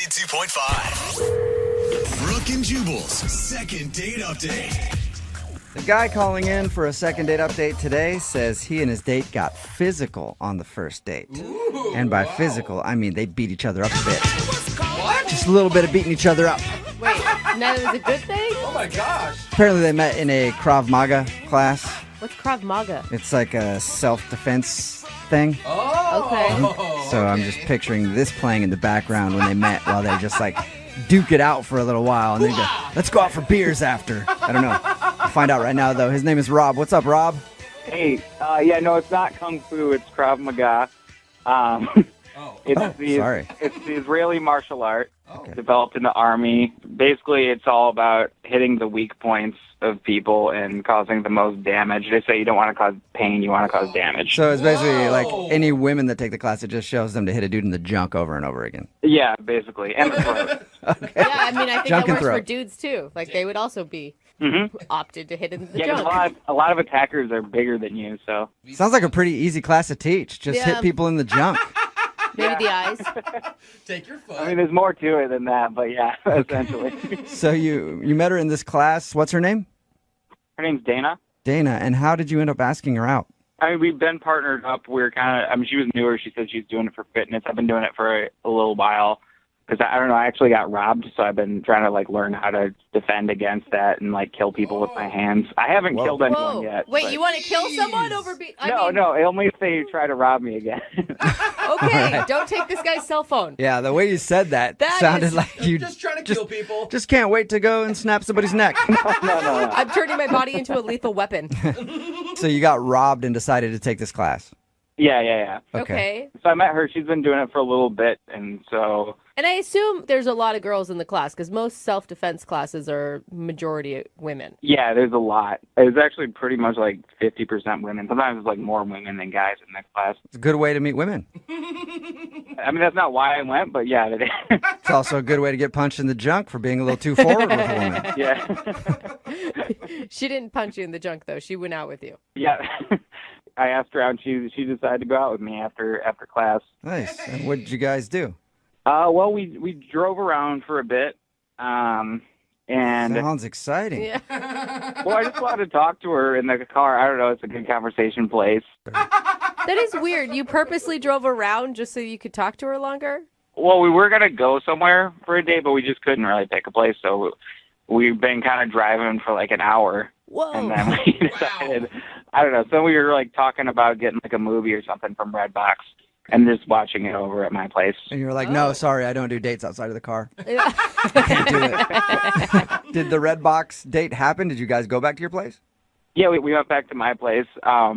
92.5. Brooke and Jubal's second date update. The guy calling in for a second date update today says he and his date got physical on the first date. Ooh, and by physical, I mean they beat each other up a bit. What? Just a little bit of beating each other up. Wait, that was a good thing? Oh my gosh. Apparently they met in a Krav Maga class. What's Krav Maga? It's like a self-defense thing. Oh. Okay. So I'm just picturing this playing in the background when they met while they just like duke it out for a little while. And then go, let's go out for beers after. I don't know. We'll find out right now, though. His name is Rob. What's up, Rob? Hey, no, it's not Kung Fu, it's Krav Maga. Sorry. It's the Israeli martial art Okay. developed in the army. Basically, it's all about hitting the weak points of people and causing the most damage. They say you don't want to cause pain, you want to cause damage. So it's basically Whoa. like any women that take the class, it just shows them to hit a dude in the junk over and over again. Yeah, basically. And the throat. Yeah, I mean, I think Junk that and works for throat. dudes, too. Like, they would also be opted to hit in the Yeah, 'cause junk. a lot of attackers are bigger than you, so. Sounds like a pretty easy class to teach. Just Yeah. hit people in the junk. Maybe the eyes. Take your foot. I mean, there's more to it than that, but yeah, essentially. So you met her in this class. What's her name? Her name's Dana. Dana. And how did you end up asking her out? I mean, we've been partnered up. We're she was newer. She said she's doing it for fitness. I've been doing it for a little while because I don't know. I actually got robbed, so I've been trying to learn how to defend against that and kill people with my hands. I haven't killed anyone Whoa. yet. Wait, but- you want to kill someone over being... No, only if they try to rob me again. Okay, don't take this guy's cell phone. Yeah, the way you said that, That sounded is- like you just trying to kill people. just can't wait to go and snap somebody's neck. No. I'm turning my body into a lethal weapon. So you got robbed and decided to take this class. Yeah. Okay. So I met her. She's been doing it for a little bit, and so And I assume there's a lot of girls in the class because most self-defense classes are majority women. yeah, there's a lot. It's actually pretty much 50% women. Sometimes it's more women than guys in that class. It's a good way to meet women. I mean, that's not why I went, but yeah, it is. It's also a good way to get punched in the junk for being a little too forward with a woman. Yeah. She didn't punch you in the junk, though. She went out with you. Yeah. I asked her out, and she decided to go out with me after class. Nice. And what did you guys do? Well, we drove around for a bit, and Sounds exciting. Yeah. well, I just wanted to talk to her in the car. I don't know, it's a good conversation place. That is weird. You purposely drove around just so you could talk to her longer? Well, we were gonna go somewhere for a day, but we just couldn't really pick a place, so we've been kind of driving for an hour, Whoa. and then we decided, I don't know. So we were talking about getting a movie or something from Redbox, and just watching it over at my place. And you were like, no, sorry, I don't do dates outside of the car. Yeah. I can't do it. Did the Red Box date happen? Did you guys go back to your place? Yeah, we went back to my place. Good. All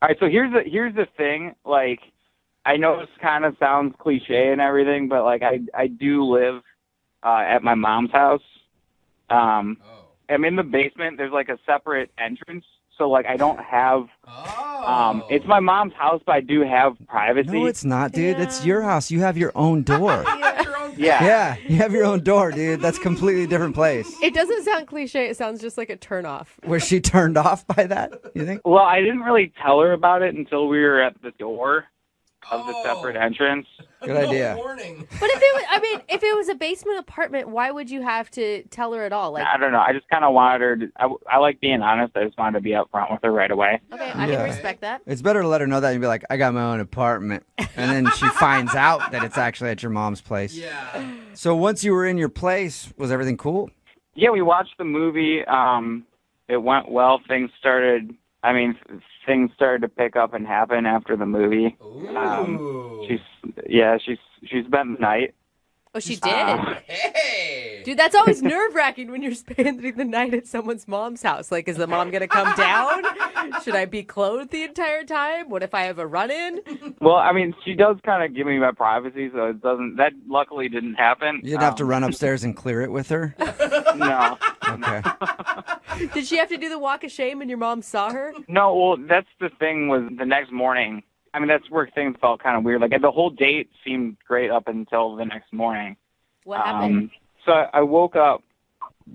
right, so here's the thing. I know this kind of sounds cliche and everything, but I do live at my mom's house. I'm in the basement. There's a separate entrance, so I don't have. It's my mom's house, but I do have privacy. No, it's not, dude. It's your house. You have your own door. Yeah. Yeah, you have your own door, dude. That's a completely different place. It doesn't sound cliche. It sounds just like a turnoff. Was she turned off by that, you think? Well, I didn't really tell her about it until we were at the door of the separate entrance. Good idea. Warning. But if it was a basement apartment, why would you have to tell her at all? I don't know. I just kind of wanted her to, I like being honest. I just wanted to be up front with her right away. Okay, I Yeah. can respect that. It's better to let her know that and be like, I got my own apartment. And then she finds out that it's actually at your mom's place. Yeah. So once you were in your place, was everything cool? Yeah, we watched the movie. It went well. Things started to pick up and happen after the movie. Ooh. She spent the night. Oh, she did? Hey. Dude, that's always nerve-wracking when you're spending the night at someone's mom's house. Is the mom going to come down? Should I be clothed the entire time? What if I have a run-in? Well, she does kind of give me my privacy, so that luckily didn't happen. You didn't have to run upstairs and clear it with her? No. Okay. Did she have to do the walk of shame and your mom saw her? No, well, that's the thing was the next morning. That's where things felt kind of weird. The whole date seemed great up until the next morning. What happened? So I woke up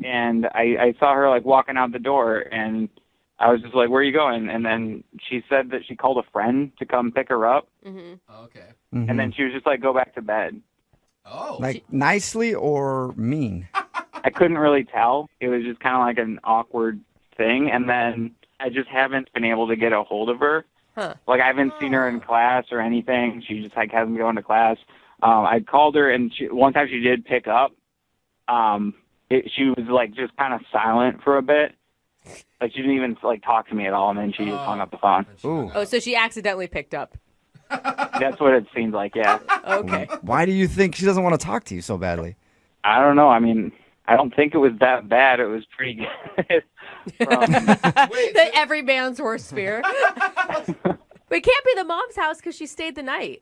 and I saw her walking out the door, and I was just like, "Where are you going?" And then she said that she called a friend to come pick her up, Mm-hmm. Okay. Mhm. and then she was just like, "Go back to bed." Oh. Like nicely or mean? I couldn't really tell. It was just kind of like an awkward thing, and then I just haven't been able to get a hold of her. Huh. Like, I haven't seen her in class or anything. She just, like, hasn't gone to class. I called her, and one time she did pick up. She was, like, just kind of silent for a bit. Like, she didn't even, like, talk to me at all, and then she just hung up the phone. Ooh. Oh, so she accidentally picked up. That's what it seemed like, yeah. Okay. Why do you think she doesn't want to talk to you so badly? I don't know. I mean, I don't think it was that bad. It was pretty good. The every man's worst fear. But it can't be the mom's house because she stayed the night.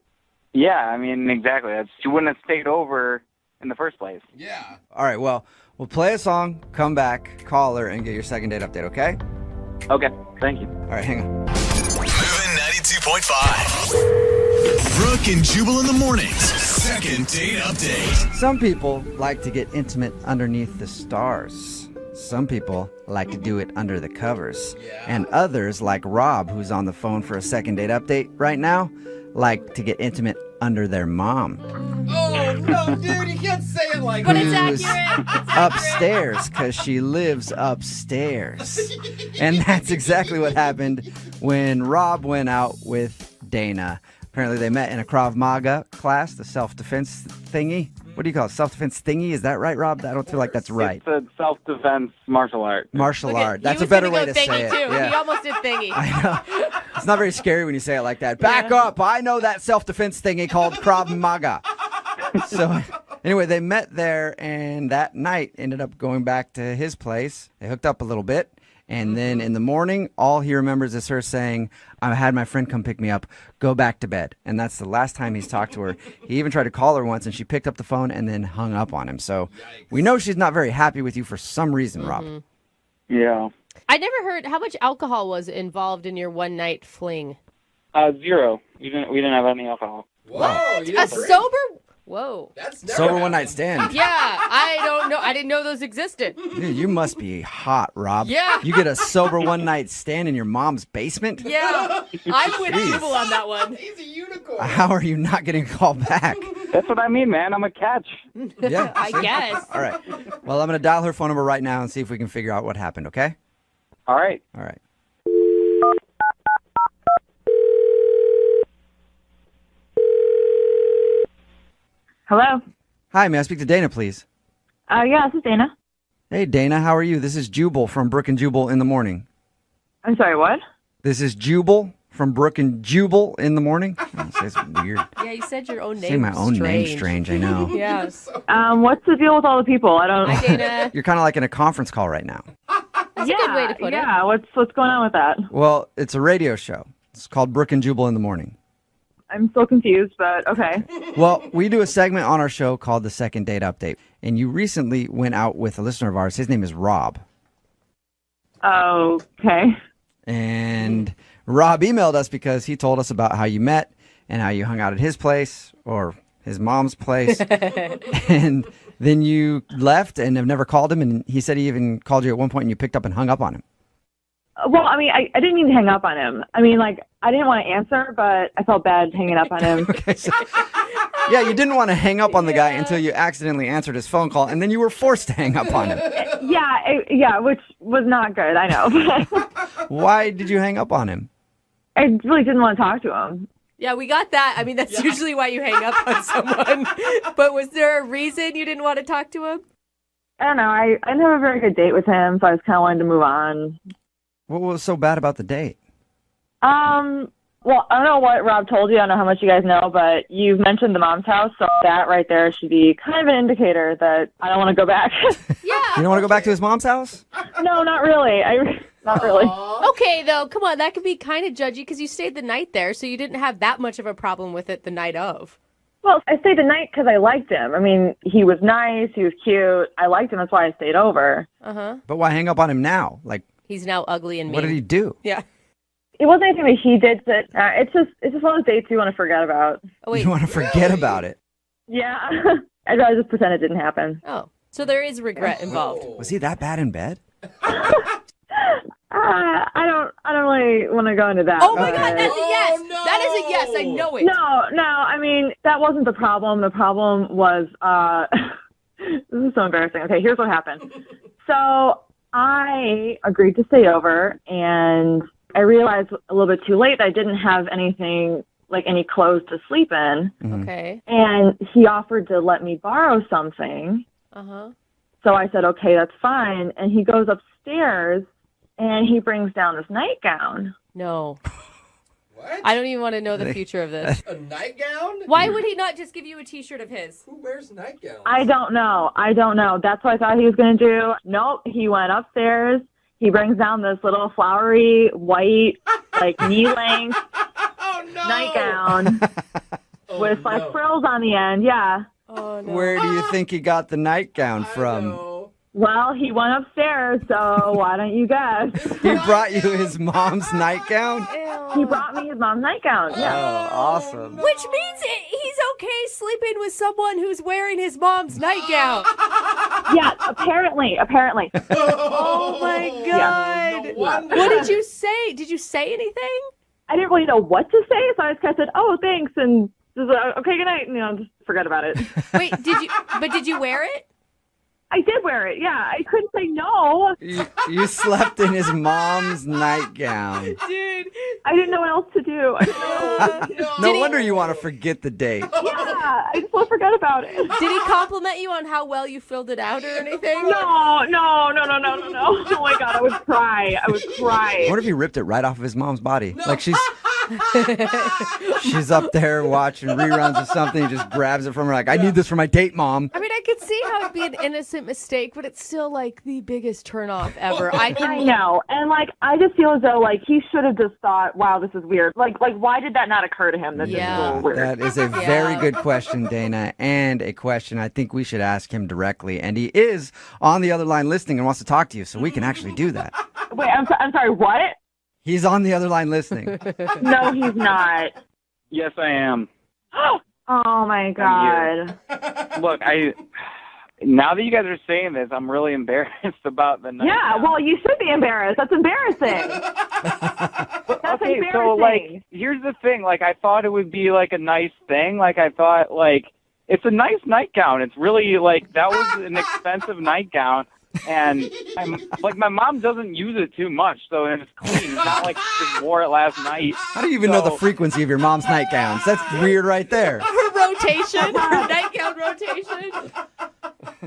Yeah, I mean, exactly. She wouldn't have stayed over in the first place. Yeah. All right, well, we'll play a song, come back, call her, and get your second date update, okay? Okay, thank you. All right, hang on. Moving 92.5. Brooke and Jubal in the mornings. Second date update. Some people like to get intimate underneath the stars. Some people like to do it under the covers. Yeah. And others, like Rob, who's on the phone for a second date update right now, like to get intimate under their mom. Oh, no, dude, you can't say it like But that. it's Who's accurate. upstairs because she lives upstairs. And that's exactly what happened when Rob went out with Dana. Apparently they met in a Krav Maga class, the self-defense thingy. What do you call it? Self-defense thingy? Is that right, Rob? I don't feel like that's right. It's a self-defense martial art. Martial Look at- art. he That's a was better gonna way go to say thingy, it. Too. He Yeah. almost did thingy. I know. It's not very scary when you say it like that. Back up. I know that self-defense thingy called Krav Maga. So anyway, they met there, and that night ended up going back to his place. They hooked up a little bit. And then in the morning, all he remembers is her saying, I had my friend come pick me up. Go back to bed. And that's the last time he's talked to her. He even tried to call her once, and she picked up the phone and then hung up on him. So we know she's not very happy with you for some reason, Rob. Yeah. I never heard how much alcohol was involved in your one night fling. 0. We didn't have any alcohol. Whoa, you A didn't drink. sober? Whoa. That's never Sober one happened. night stand. Yeah, I don't know. I didn't know those existed. Dude, you must be hot, Rob. Yeah. You get a sober one night stand in your mom's basement? Yeah, I'm with Jeez. Jubal on that one. He's a unicorn. How are you not getting called back? That's what I mean, man. I'm a catch. Yeah. I guess. All right. Well, I'm going to dial her phone number right now and see if we can figure out what happened, okay? All right. All right. Hello. Hi, may I speak to Dana, please? Yeah, this is Dana. Hey, Dana, how are you? This is Jubal from Brooke and Jubal in the morning. I'm sorry, what? This is Jubal from Brooke and Jubal in the morning. Oh, it's weird. Yeah, you said your own name. Say my own name strange, I know. Yes. What's the deal with all the people? I don't. Hi, Dana. You're kind of like in a conference call right now. That's a good way to put it. Yeah, what's going on with that? Well, it's a radio show. It's called Brooke and Jubal in the morning. I'm still confused, but okay. Well, we do a segment on our show called the Second Date Update. And you recently went out with a listener of ours. His name is Rob. Okay. And Rob emailed us because he told us about how you met and how you hung out at his place or his mom's place. And then you left and have never called him. And he said he even called you at one point and you picked up and hung up on him. Well, I mean, I didn't mean to hang up on him. I mean, like, I didn't want to answer, but I felt bad hanging up on him. Okay, so, yeah, you didn't want to hang up on the guy until you accidentally answered his phone call. And then you were forced to hang up on him. Yeah, which was not good, I know. Why did you hang up on him? I really didn't want to talk to him. Yeah, we got that. I mean, that's usually why you hang up on someone. But was there a reason you didn't want to talk to him? I don't know. I didn't have a very good date with him, so I was kind of wanting to move on. What was so bad about the date? Well, I don't know what Rob told you. I don't know how much you guys know, but you've mentioned the mom's house, so that right there should be kind of an indicator that I don't want to go back. Yeah. You don't want to go back to his mom's house? No, not really. Not really. Okay, though. Come on. That could be kind of judgy because you stayed the night there, so you didn't have that much of a problem with it the night of. Well, I stayed the night because I liked him. I mean, he was nice. He was cute. I liked him. That's why I stayed over. Uh-huh. But why hang up on him now? Like, He's now ugly and mean. what did he do? Yeah. It wasn't anything that he did. That it's just one of those dates you want to forget about. Oh, wait. You want to forget about it? Yeah. I'd rather just pretend it didn't happen. Oh, so there is regret involved. Was he that bad in bed? I don't really want to go into that. Oh my but- God, that's a yes. Oh, no. That is a yes. I know it. No, I mean, that wasn't the problem. The problem was, this is so embarrassing. Okay, here's what happened. So I agreed to stay over, and I realized a little bit too late that I didn't have anything, like any clothes to sleep in. Okay. And he offered to let me borrow something. Uh-huh. So I said, okay, that's fine. And he goes upstairs, and he brings down this nightgown. No. What? I don't even want to know the future of this. A nightgown? Why would he not just give you a T-shirt of his? Who wears nightgowns? I don't know. That's what I thought he was going to do. Nope. He went upstairs. He brings down this little flowery white, like knee-length Oh, no. nightgown with like frills on the end. Yeah. Oh, no. Where do you think he got the nightgown from? No. Well, he went upstairs, so why don't you guess? He brought you his mom's nightgown? He brought me his mom's nightgown. Yeah. Oh, awesome. Which means he's okay sleeping with someone who's wearing his mom's nightgown. Yeah, apparently. Oh my God. No wonder. What did you say? Did you say anything? I didn't really know what to say, so I just kind of said, oh, thanks, and just, okay, good night, and, just forget about it. Wait, did you wear it? I did wear it, yeah. I couldn't say no. You slept in his mom's nightgown. Dude. I didn't know what else to do. I didn't know what else to do. No wonder you want to forget the date. Yeah, I just want to forget about it. Did he compliment you on how well you filled it out or anything? No. Oh my God, I would cry. I wonder if he ripped it right off of his mom's body. Like she's up there watching reruns of something, he just grabs it from her like, I need this for my date, Mom. I mean, I could see how it'd be an innocent mistake, but it's still like the biggest turnoff ever. I know. And like, I just feel as though like he should have just thought, wow, this is weird. Like why did that not occur to him? That this is a little weird. That is a very good question, Dana, and a question I think we should ask him directly. And he is on the other line listening and wants to talk to you, so we can actually do that. Wait, I'm sorry, what? He's on the other line listening. No, he's not. Yes, I am. Oh my God. Look, now that you guys are saying this, I'm really embarrassed about the night. Yeah, well, you should be embarrassed. That's embarrassing. That's okay, embarrassing. so like, here's the thing. Like, I thought it would be like a nice thing. Like, I thought like it's a nice nightgown. It's really like that was an expensive nightgown. And my mom doesn't use it too much, so it's clean. It's not like she just wore it last night. How do you even know the frequency of your mom's nightgowns? That's weird right there. her rotation, her nightgown rotation.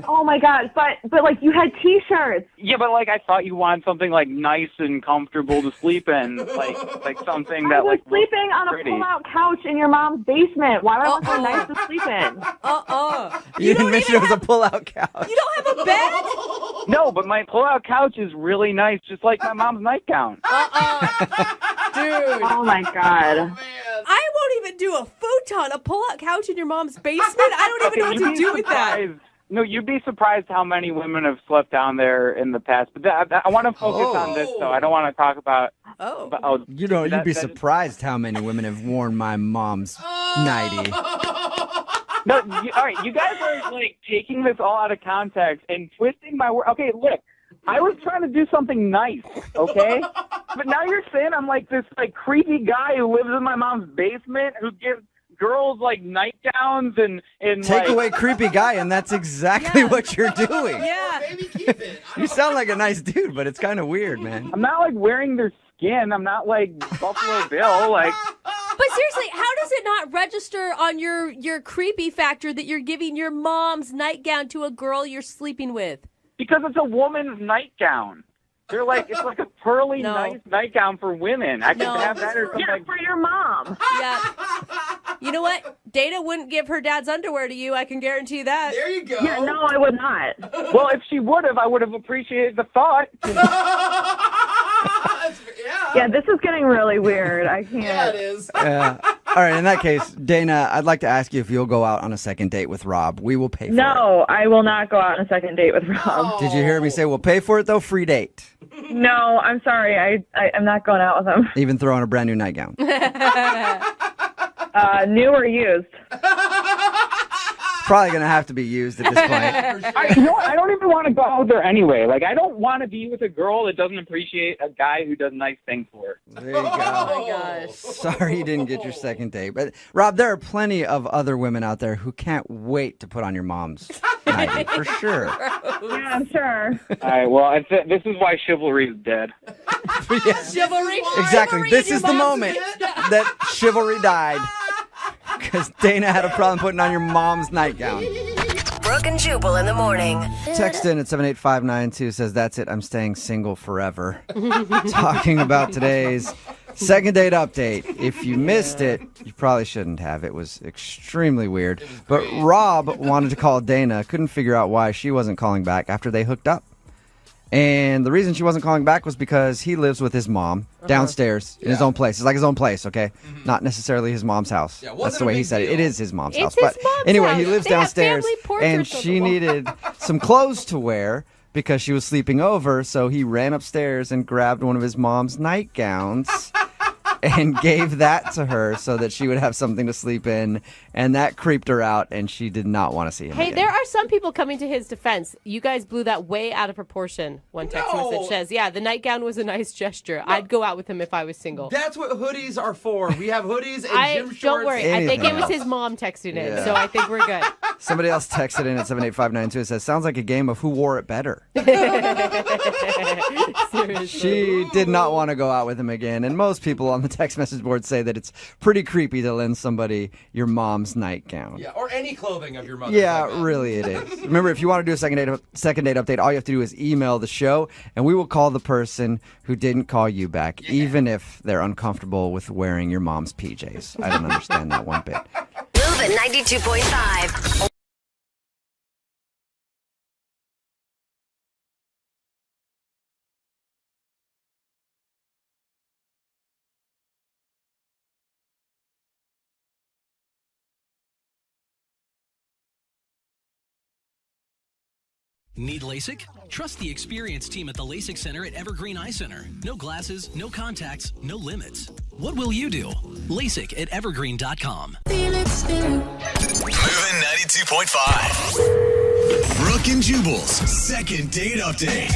Oh my God, but like you had T-shirts. Yeah, but like I thought you wanted something like nice and comfortable to sleep in, like something that I was like sleeping on a pretty. pull-out couch in your mom's basement. Why would I want something nice to sleep in? You didn't mention it was a pull-out couch. You don't have a bed? No, but my pull-out couch is really nice, just like my mom's nightgown. Dude. Oh my God. I won't even do a futon, a pull-out couch in your mom's basement. I don't even know what to do with that. No, you'd be surprised how many women have slept down there in the past. But I want to focus on this, though. I don't want to talk about. You know, you'd be surprised how many women have worn my mom's nightie. No, all right, you guys are like taking this all out of context and twisting my word. Okay, look, I was trying to do something nice, okay? But now you're saying I'm like this like creepy guy who lives in my mom's basement who gives girls like nightgowns and Take like, away creepy guy, and that's exactly what you're doing. Yeah. Maybe keep it. You sound like a nice dude, but it's kind of weird, man. I'm not like wearing their skin. I'm not like Buffalo Bill. Like, But seriously, how does it not register on your creepy factor that you're giving your mom's nightgown to a girl you're sleeping with? because it's a woman's nightgown. They're like, it's like a pearly, nice nightgown for women. I could have that or something. Yeah, for your mom. Yeah. You know what? Dana wouldn't give her dad's underwear to you. I can guarantee that. There you go. Yeah, no, I would not. Well, if she would have, I would have appreciated the thought. Yeah, this is getting really weird. I can't. Yeah, it is. All right, in that case, Dana, I'd like to ask you if you'll go out on a second date with Rob. We will pay for it. No, I will not go out on a second date with Rob. Did you hear me say we'll pay for it, though? Free date. No, I'm sorry. I'm not going out with him. Even throw on a brand new nightgown. New or used? probably going to have to be used at this point. I don't even want to go out there anyway. Like, I don't want to be with a girl that doesn't appreciate a guy who does nice things for her. There you go. Oh my gosh. Sorry you didn't get your second date. But, Rob, there are plenty of other women out there who can't wait to put on your mom's nightie, for sure. Yeah, I'm sure. All right, well, this is why chivalry is dead. Yeah. Chivalry. Exactly. Chivalry This in is your the mom's moment head. that chivalry died. Because Dana had a problem putting on your mom's nightgown. Brooke and Jubal in the morning. Text in at 78592 says, that's it, I'm staying single forever. Talking about today's second date update. If you missed it, you probably shouldn't have. It was extremely weird. But Rob wanted to call Dana, couldn't figure out why she wasn't calling back after they hooked up. And the reason she wasn't calling back was because he lives with his mom downstairs in his own place. It's like his own place, okay? Not necessarily his mom's house. Yeah, that's the way he said it. It is his mom's house. It's his But mom's anyway, house. he lives They have downstairs, family portraits and on she the wall. needed some clothes to wear because she was sleeping over. So he ran upstairs and grabbed one of his mom's nightgowns and gave that to her so that she would have something to sleep in. And that creeped her out, and she did not want to see him Hey, again. there are some people coming to his defense. You guys blew that way out of proportion. One text No. message says, yeah, the nightgown was a nice gesture. I'd go out with him if I was single. That's what hoodies are for. We have hoodies and gym shorts. Don't worry. I think it was Anything his mom texting in, Yeah. so I think we're good. Somebody else texted in at 78592 and says, sounds like a game of who wore it better. Seriously. She did not want to go out with him again. And most people on the text message board say that it's pretty creepy to lend somebody your mom's nightgown. Yeah, or any clothing of your mother's. Yeah, like that. really it is. Remember, if you want to do a second date update, all you have to do is email the show, and we will call the person who didn't call you back, even if they're uncomfortable with wearing your mom's PJs. I don't understand that one bit. Moving 92.5. Need LASIK? Trust the experienced team at the LASIK Center at Evergreen Eye Center. No glasses, no contacts, no limits. What will you do? LASIK at evergreen.com. Moving 92.5. Brooke and Jubal's second date update.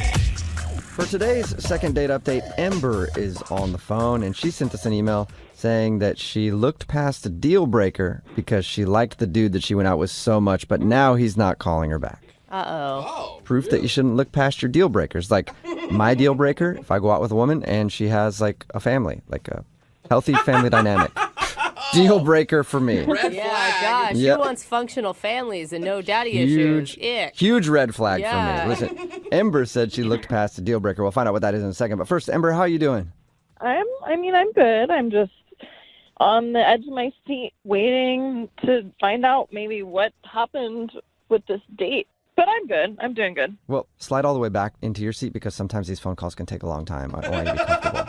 For today's second date update, Ember is on the phone, and she sent us an email saying that she looked past a deal breaker because she liked the dude that she went out with so much, but now he's not calling her back. Uh-oh. Proof that you shouldn't look past your deal breakers. Like my deal breaker, if I go out with a woman and she has like a family, like a healthy family dynamic. Deal breaker for me. Red Yeah, flag. gosh. Yep. She wants functional families and no daddy Huge, issues. Ick. huge red flag Yeah. for me. Listen, Ember said she looked past the deal breaker. We'll find out what that is in a second. But first, Ember, how are you doing? I'm good. I'm just on the edge of my seat waiting to find out maybe what happened with this date. But I'm good. I'm doing good. Well, slide all the way back into your seat because sometimes these phone calls can take a long time. I want you to be comfortable.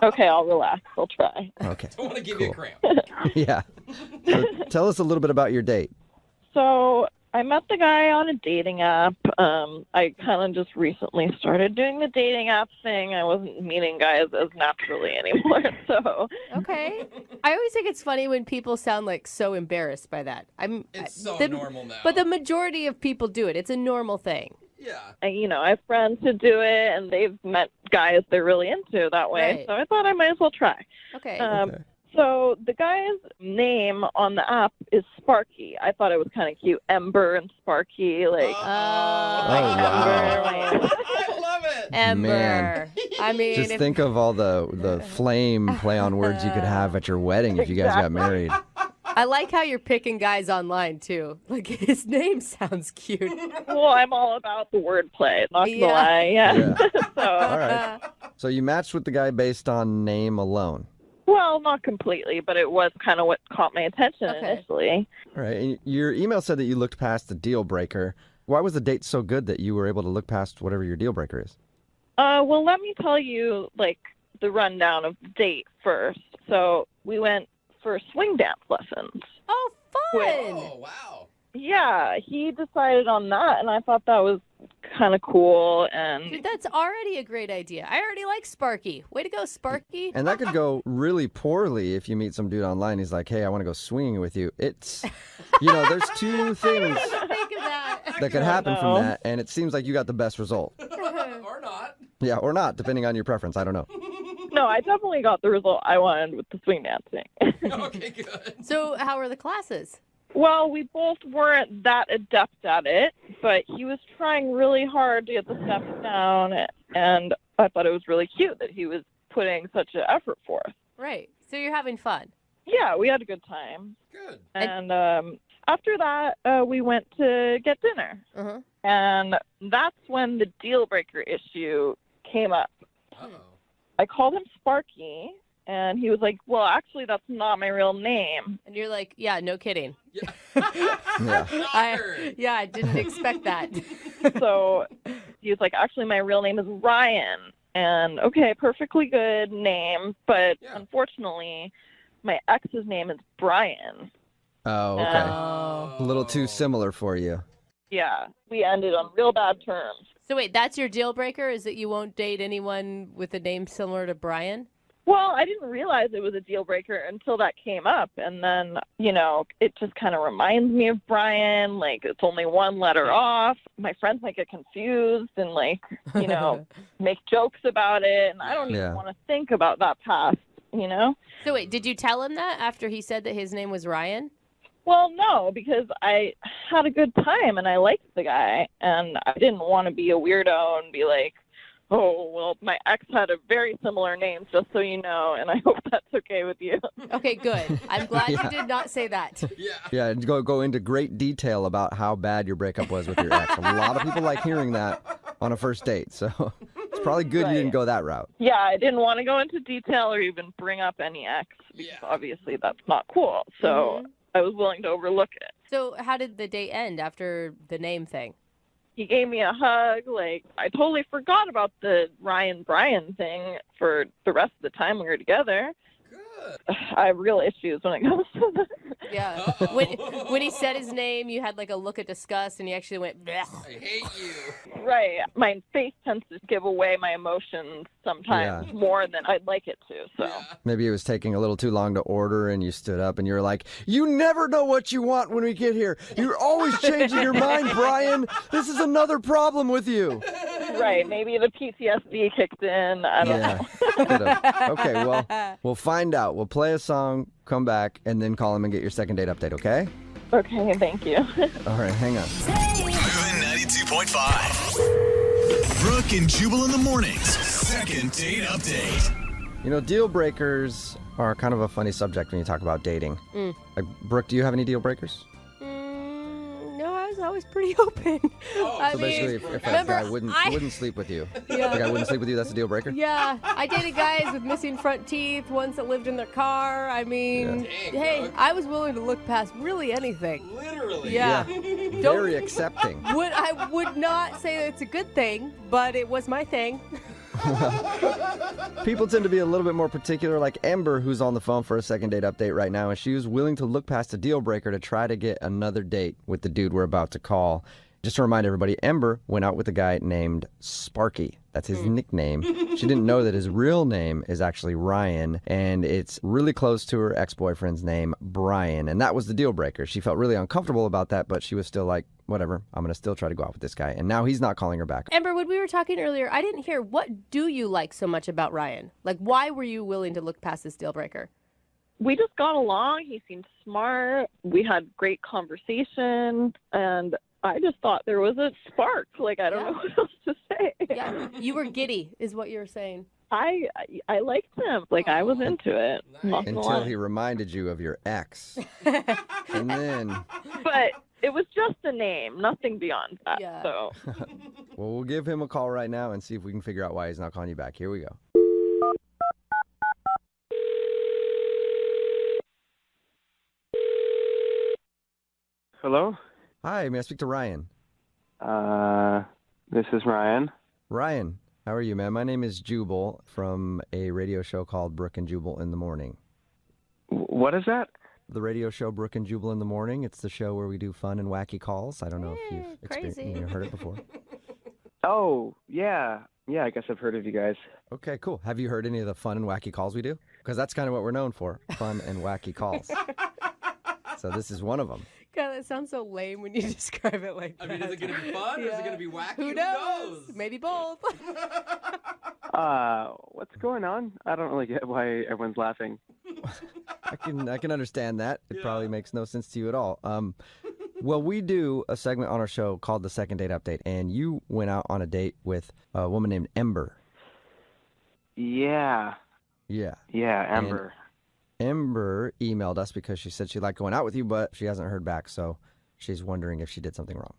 Okay, I'll relax. I'll try. Okay. I want to give you a Cool. cramp. Yeah. So tell us a little bit about your date. So I met the guy on a dating app. I kind of just recently started doing the dating app thing. I wasn't meeting guys as naturally anymore. So Okay. I always think it's funny when people sound like so embarrassed by that. It's so the- normal now. But the majority of people do it. It's a normal thing. yeah. I have friends who do it, and they've met guys they're really into that way. Right. So I thought I might as well try. Okay. Okay. So the guy's name on the app is Sparky. I thought it was kind of cute. Ember and Sparky, like wow. Ember. I love it. Ember. Man. I mean, Just if- think of all the flame play on words you could have at your wedding if you guys got married. I like how you're picking guys online too. Like his name sounds cute. Well, I'm all about the wordplay. Not gonna Yeah. lie. Yeah. Yeah. So, All right. So you matched with the guy based on name alone. well, not completely, but it was kind of what caught my attention Okay. initially. All right. And your email said that you looked past the deal breaker. Why was the date so good that you were able to look past whatever your deal breaker is? Well, let me tell you, like, the rundown of the date first. So we went for swing dance lessons. Oh, fun. Oh, wow. Yeah, he decided on that, and I thought that was kind of cool. And Dude, that's already a great idea. I already like Sparky. Way to go, Sparky. And that could go really poorly if you meet some dude online. He's like, hey, I want to go swinging with you. It's, there's two things Think of that. that could happen from that, and it seems like you got the best result. Or not. Yeah, or not, depending on your preference. I don't know. no, I definitely got the result I wanted with the swing dancing. Okay, good. So how are the classes? Well, we both weren't that adept at it, but he was trying really hard to get the steps down, and I thought it was really cute that he was putting such an effort forth. Right. So you're having fun. Yeah, we had a good time. Good. And after that, we went to get dinner. Uh-huh. And that's when the deal breaker issue came up. Uh-oh. I called him Sparky, and he was like, well, actually, that's not my real name. And you're like, yeah, no kidding. Yeah. I didn't expect that. So he was like, actually, my real name is Ryan. And okay, perfectly good name, but unfortunately, my ex's name is Brian. Oh, okay. A little too similar for you. Yeah, we ended on real bad terms. So wait, that's your deal breaker? Is that you won't date anyone with a name similar to Brian? Well, I didn't realize it was a deal breaker until that came up. And then, it just kind of reminds me of Brian. Like, it's only one letter off. My friends might get confused and, make jokes about it. And I don't even want to think about that past, So wait, did you tell him that after he said that his name was Ryan? Well, no, because I had a good time and I liked the guy. And I didn't want to be a weirdo and be like, oh, well, my ex had a very similar name, just so you know, and I hope that's okay with you. Okay, good. I'm glad you did not say that. Yeah, and go into great detail about how bad your breakup was with your ex. A lot of people like hearing that on a first date, so it's probably good you didn't go that route. Yeah, I didn't want to go into detail or even bring up any ex, because obviously that's not cool, so I was willing to overlook it. So how did the date end after the name thing? He gave me a hug. Like, I totally forgot about the Ryan Brian thing for the rest of the time we were together. Good. I have real issues when it comes to this. Yeah. When he said his name, you had like a look of disgust and he actually went, blech. I hate you. Right. My face tends to give away my emotions sometimes more than I'd like it to. So Maybe it was taking a little too long to order and you stood up and you were like, you never know what you want when we get here. You're always changing your mind, Brian. This is another problem with you. Right. Maybe the PTSD kicked in. I don't know. Okay, well, we'll find out. We'll play a song, come back, and then call him and get your second date update, okay? Okay, thank you. All right, hang on. Moving 92.5. Brooke and Jubal in the mornings. Second date update. Deal breakers are kind of a funny subject when you talk about dating. Like, Brooke, do you have any deal breakers? No, I was always pretty open. I So mean, basically, if that guy wouldn't sleep with you, the guy wouldn't sleep with you, that's a deal breaker? Yeah, I dated guys with missing front teeth, ones that lived in their car. I mean, hey, I was willing to look past really anything. Literally. Yeah. Very accepting. I would not say it's a good thing, but it was my thing. People tend to be a little bit more particular, like Ember, who's on the phone for a second date update right now, and she was willing to look past a deal breaker to try to get another date with the dude we're about to call. Just to remind everybody, Ember went out with a guy named Sparky. That's his nickname. She didn't know that his real name is actually Ryan, and it's really close to her ex-boyfriend's name, Brian. And that was the deal breaker. She felt really uncomfortable about that, but she was still like, whatever, I'm going to still try to go out with this guy. And now he's not calling her back. Amber, when we were talking earlier, I didn't hear, what do you like so much about Ryan? Like, why were you willing to look past this deal breaker? We just got along. He seemed smart. We had great conversation, and I just thought there was a spark. Like, I don't know what else to say. Yeah, you were giddy, is what you were saying. I liked him. Like, I was into it. Not gonna Until lie. he reminded you of your ex. And then... But it was just a name, nothing beyond that. Yeah. So Well, we'll give him a call right now and see if we can figure out why he's not calling you back. Here we go. Hello? Hi, may I speak to Ryan? This is Ryan. Ryan, how are you, man? My name is Jubal from a radio show called Brooke and Jubal in the Morning. What is that? The radio show Brooke and Jubal in the Morning. It's the show where we do fun and wacky calls. I don't know if you've crazy. heard it before. Oh, yeah. Yeah, I guess I've heard of you guys. Okay, cool. Have you heard any of the fun and wacky calls we do? Because that's kind of what we're known for, fun and wacky calls. So this is one of them. God, that sounds so lame when you describe it like I that. mean, is it going to be fun or is it going to be wacky? Who knows? Maybe both. What's going on? I don't really get why everyone's laughing. I can understand that. It probably makes no sense to you at all. Well, we do a segment on our show called the Second Date Update, and you went out on a date with a woman named Ember. Yeah. Yeah. Yeah, Ember. And Ember emailed us because she said she liked going out with you, but she hasn't heard back, so she's wondering if she did something wrong.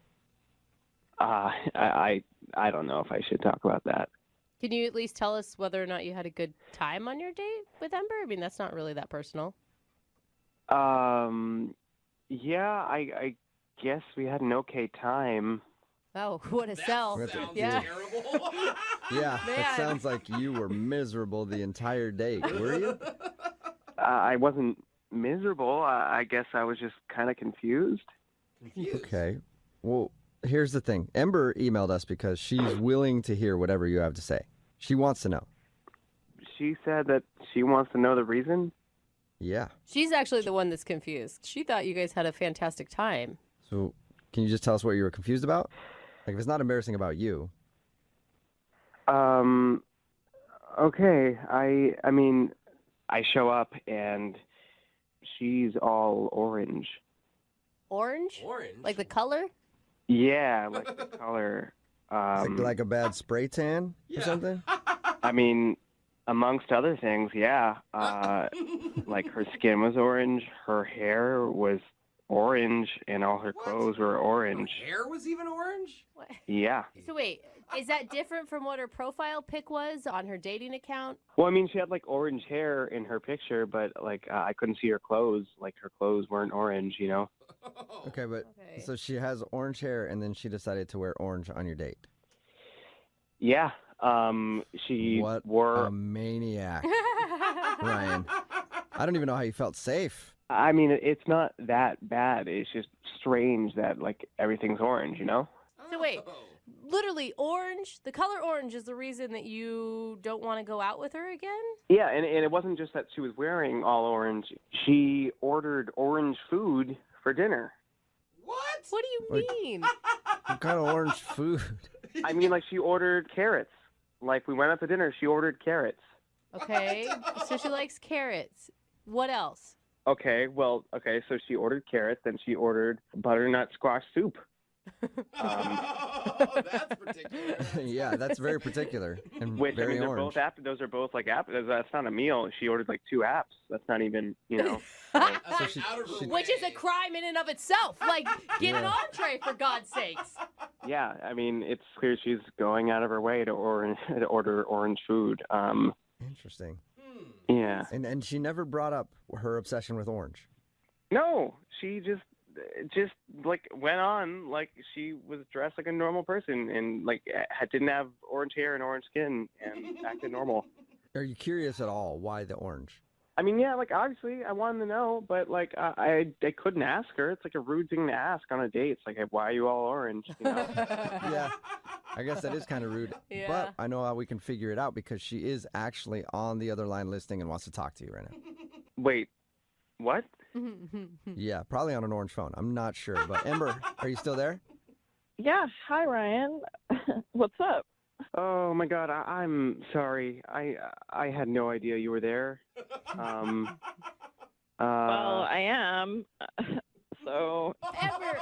I don't know if I should talk about that. Can you at least tell us whether or not you had a good time on your date with Ember? I mean, that's not really that personal. Yeah, I guess we had an okay time. Oh, what a sell. Sounds Yeah. terrible. Yeah, Man. it sounds like you were miserable the entire date, were you? I wasn't miserable. I guess I was just kind of confused. Okay. Well, here's the thing. Ember emailed us because she's willing to hear whatever you have to say. She wants to know. She said that she wants to know the reason. Yeah. She's actually the one that's confused. She thought you guys had a fantastic time. So can you just tell us what you were confused about? Like, if it's not embarrassing about you. Okay. I mean, I show up and she's all orange. Orange? Orange? Like the color? Yeah, like the color. Like a bad spray tan or something? I mean, amongst other things, yeah. Like her skin was orange, her hair was orange, and all her clothes were orange. Her hair was even orange? What? Yeah. So wait, is that different from what her profile pic was on her dating account? Well, I mean, she had like orange hair in her picture, but like I couldn't see her clothes. Like her clothes weren't orange, you know? Okay, but Okay. so she has orange hair and then she decided to wear orange on your date. Yeah. She What wore. a maniac. Ryan. I don't even know how you felt safe. I mean, it's not that bad. It's just strange that like everything's orange, you know? So wait, literally orange, the color orange is the reason that you don't want to go out with her again? Yeah, and it wasn't just that she was wearing all orange. She ordered orange food for dinner. What? What do you Like- mean? What kind of orange food? I mean, like she ordered carrots. Like we went out to dinner, she ordered carrots. Okay, so she likes carrots. What else? Okay, so she ordered carrots, then she ordered butternut squash soup. Oh, that's particular. Yeah, that's very particular and Which, I very mean, they're orange. both those are both like apps. That's not a meal. She ordered like 2 apps. That's not even, you know. That's like out of her Which is a way. crime in and of itself. Like, get an entree for God's sakes. Yeah, I mean, it's clear she's going out of her way to order orange food. Interesting. Yeah. And she never brought up her obsession with orange. No, she just like went on like she was dressed like a normal person and like didn't have orange hair and orange skin and acted normal. Are you curious at all why the orange? I mean, yeah, like obviously I wanted to know, but like I couldn't ask her. It's like a rude thing to ask on a date. It's like, hey, why are you all orange? You know? Yeah, I guess that is kind of rude. Yeah. But I know how we can figure it out because she is actually on the other line listening and wants to talk to you right now. Wait, what? Yeah, probably on an orange phone. I'm not sure. But Ember, are you still there? Yeah. Hi, Ryan. What's up? Oh my God, I'm sorry. I had no idea you were there. Well, I am. So Ember,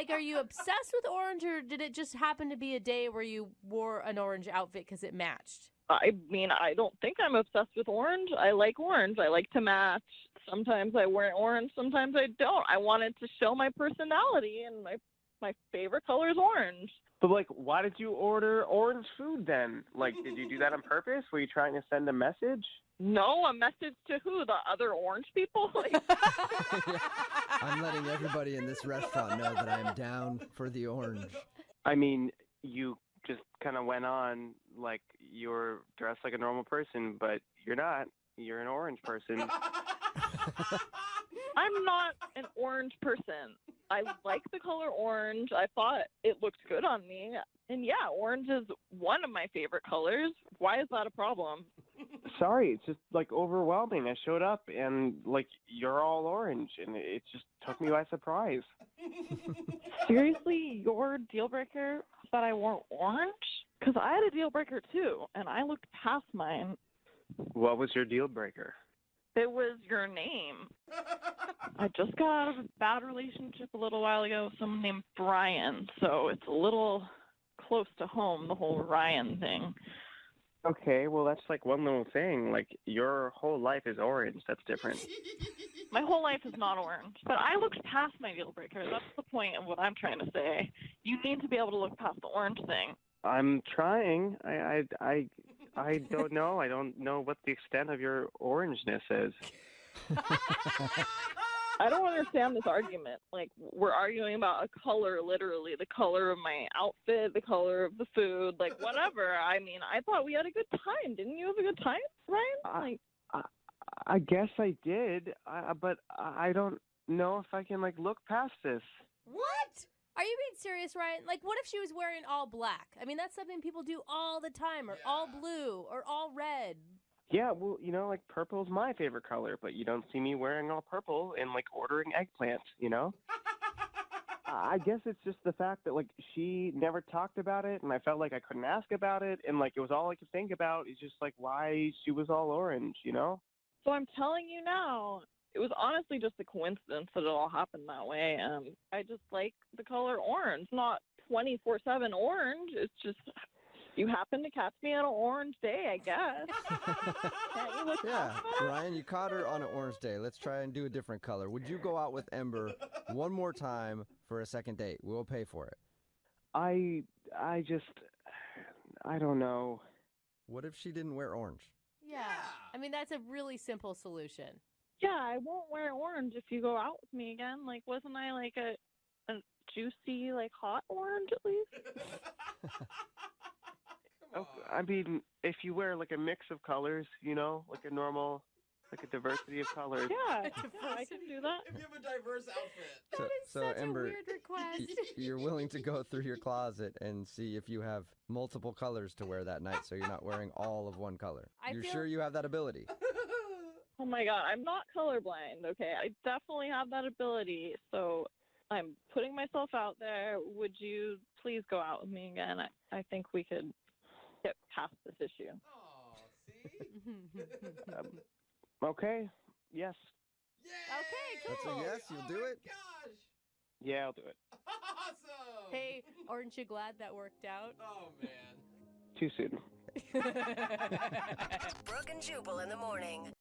are you obsessed with orange, or did it just happen to be a day where you wore an orange outfit because it matched? I mean, I don't think I'm obsessed with orange. I like orange. I like to match. Sometimes I wear orange, sometimes I don't. I wanted to show my personality, and my favorite color is orange. But like, why did you order orange food then? Like, did you do that on purpose? Were you trying to send a message? No, a message to who? The other orange people? Like, I'm letting everybody in this restaurant know that I am down for the orange. I mean, you just kind of went on like you're dressed like a normal person, but you're not. You're an orange person. I'm not an orange person. I like the color orange. I thought it looked good on me. And yeah, orange is one of my favorite colors. Why is that a problem? Sorry, it's just like overwhelming. I showed up and like you're all orange, and it just took me by surprise. Seriously, your deal breaker is that I wore orange? Because I had a deal breaker too, and I looked past mine. What was your deal breaker? It was your name. I just got out of a bad relationship a little while ago with someone named Brian, so it's a little close to home, the whole Ryan thing. Okay, well, that's like one little thing. Like, your whole life is orange. That's different. My whole life is not orange, but I looked past my deal breaker. That's the point of what I'm trying to say. You need to be able to look past the orange thing. I'm trying. I don't know. I don't know what the extent of your orangeness is. I don't understand this argument. Like, we're arguing about a color, literally, the color of my outfit, the color of the food, like, whatever. I mean, I thought we had a good time. Didn't you have a good time, Ryan? I guess I did, but I don't know if I can, like, look past this. What? Are you being serious, Ryan? Like, what if she was wearing all black? I mean, that's something people do all the time, or all blue, or all red. Yeah, well, you know, like, purple's my favorite color, but you don't see me wearing all purple and, like, ordering eggplants, you know? I guess it's just the fact that, like, she never talked about it, and I felt like I couldn't ask about it, and, like, it was all I could think about is just, like, why she was all orange, you know? So I'm telling you now, it was honestly just a coincidence that it all happened that way. I just like the color orange, not 24/7 orange. It's just you happen to catch me on an orange day, I guess. Can't you look Yeah, past that? Ryan, you caught her on an orange day. Let's try and do a different color. Would you go out with Ember one more time for a second date? We'll pay for it. I don't know. What if she didn't wear orange? Yeah. I mean, that's a really simple solution. Yeah, I won't wear orange if you go out with me again. Like, wasn't I like a juicy, like hot orange at least? Oh, I mean, if you wear like a mix of colors, you know, like a normal, like a diversity of colors. Yeah, I can do that. If you have a diverse outfit. That is such Ember, a weird request. You're willing to go through your closet and see if you have multiple colors to wear that night, so you're not wearing all of one color. You're sure you have that ability? Oh my God, I'm not colorblind, okay? I definitely have that ability, so I'm putting myself out there. Would you please go out with me again? I think we could get past this issue. Oh, see? Okay. Yes. Yeah! Okay, That's a yes? You'll do it? Gosh! Yeah, I'll do it. Awesome! Hey, aren't you glad that worked out? Oh, man. Too soon. Brooke and Jubal in the morning.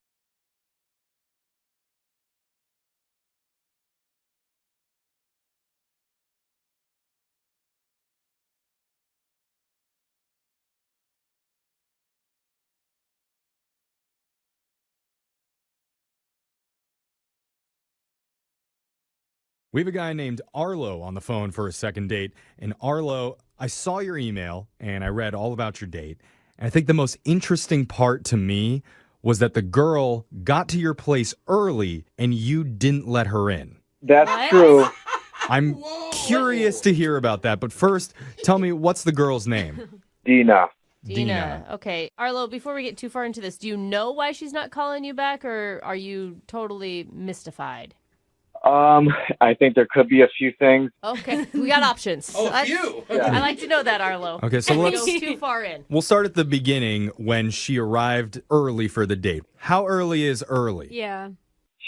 We have a guy named Arlo on the phone for a second date. And Arlo, I saw your email and I read all about your date. And I think the most interesting part to me was that the girl got to your place early and you didn't let her in. That's true. I'm curious to hear about that. But first, tell me, what's the girl's name? Dina. Dina. Okay. Arlo, before we get too far into this, do you know why she's not calling you back, or are you totally mystified? I think there could be a few things. Okay, we got options. Oh, a few. I like to know that, Arlo. Okay, so let's go too far in. We'll start at the beginning when she arrived early for the date. How early is early? Yeah.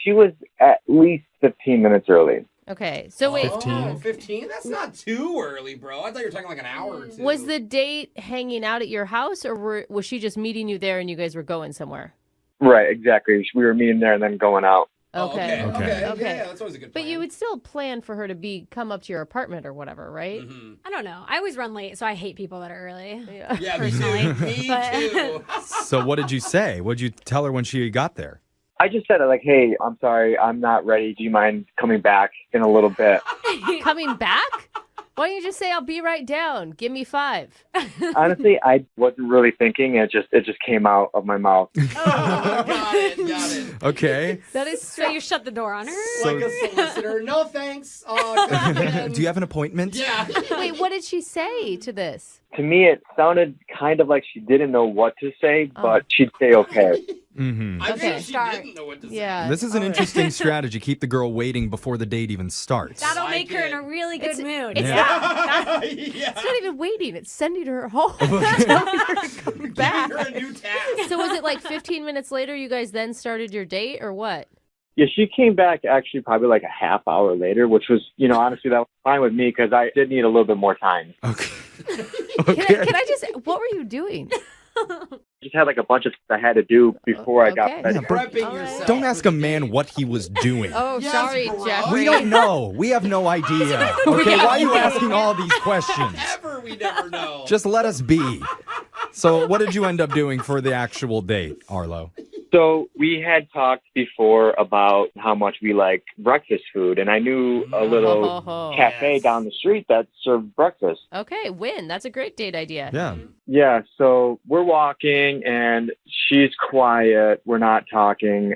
She was at least 15 minutes early. Okay, so wait. 15? 15? That's not too early, bro. I thought you were talking like an hour or two. Was the date hanging out at your house, or was she just meeting you there and you guys were going somewhere? Right, exactly. We were meeting there and then going out. Okay. Okay. Okay. Yeah, that's always a good But plan. you would still plan for her to come up to your apartment or whatever, right? Mm-hmm. I don't know. I always run late, so I hate people that are early. Yeah. Yeah, me Personally. too. Me But- too. So what did you say? What did you tell her when she got there? I just said, like, hey, I'm sorry, I'm not ready. Do you mind coming back in a little bit? Coming back? Why don't you just say, I'll be right down. Give me 5. Honestly, I wasn't really thinking. It just came out of my mouth. Got it. Okay. That is So you shut the door on her? Like a solicitor. No thanks. Do you have an appointment? Yeah. Wait, what did she say to this? To me, it sounded kind of like she didn't know what to say, but she'd say okay. Mm-hmm. I Okay. think she didn't know what to say. Yeah. This is an interesting strategy. Keep the girl waiting before the date even starts. That'll Like make her in it. a really good mood. Yeah. It's not even waiting. It's sending her home. Telling her to come back. You're a new task. So was it like 15 minutes later you guys then started your date or what? Yeah, she came back actually probably like a half hour later, which was, honestly, that was fine with me because I did need a little bit more time. Okay. Can I just, what were you doing? Just had like a bunch of things I had to do before I got Okay. ready. Yeah, but Prepping yourself. don't ask a man what he was doing. Oh, Yes, sorry, bro. Jeffrey. We don't know. We have no idea. Okay, why are you asking all these questions? Ever, we never know. Just let us be. So, what did you end up doing for the actual date, Arlo? So we had talked before about how much we like breakfast food, and I knew a little cafe down the street that served breakfast. Okay, win. That's a great date idea. Yeah. Yeah, so we're walking, and she's quiet. We're not talking.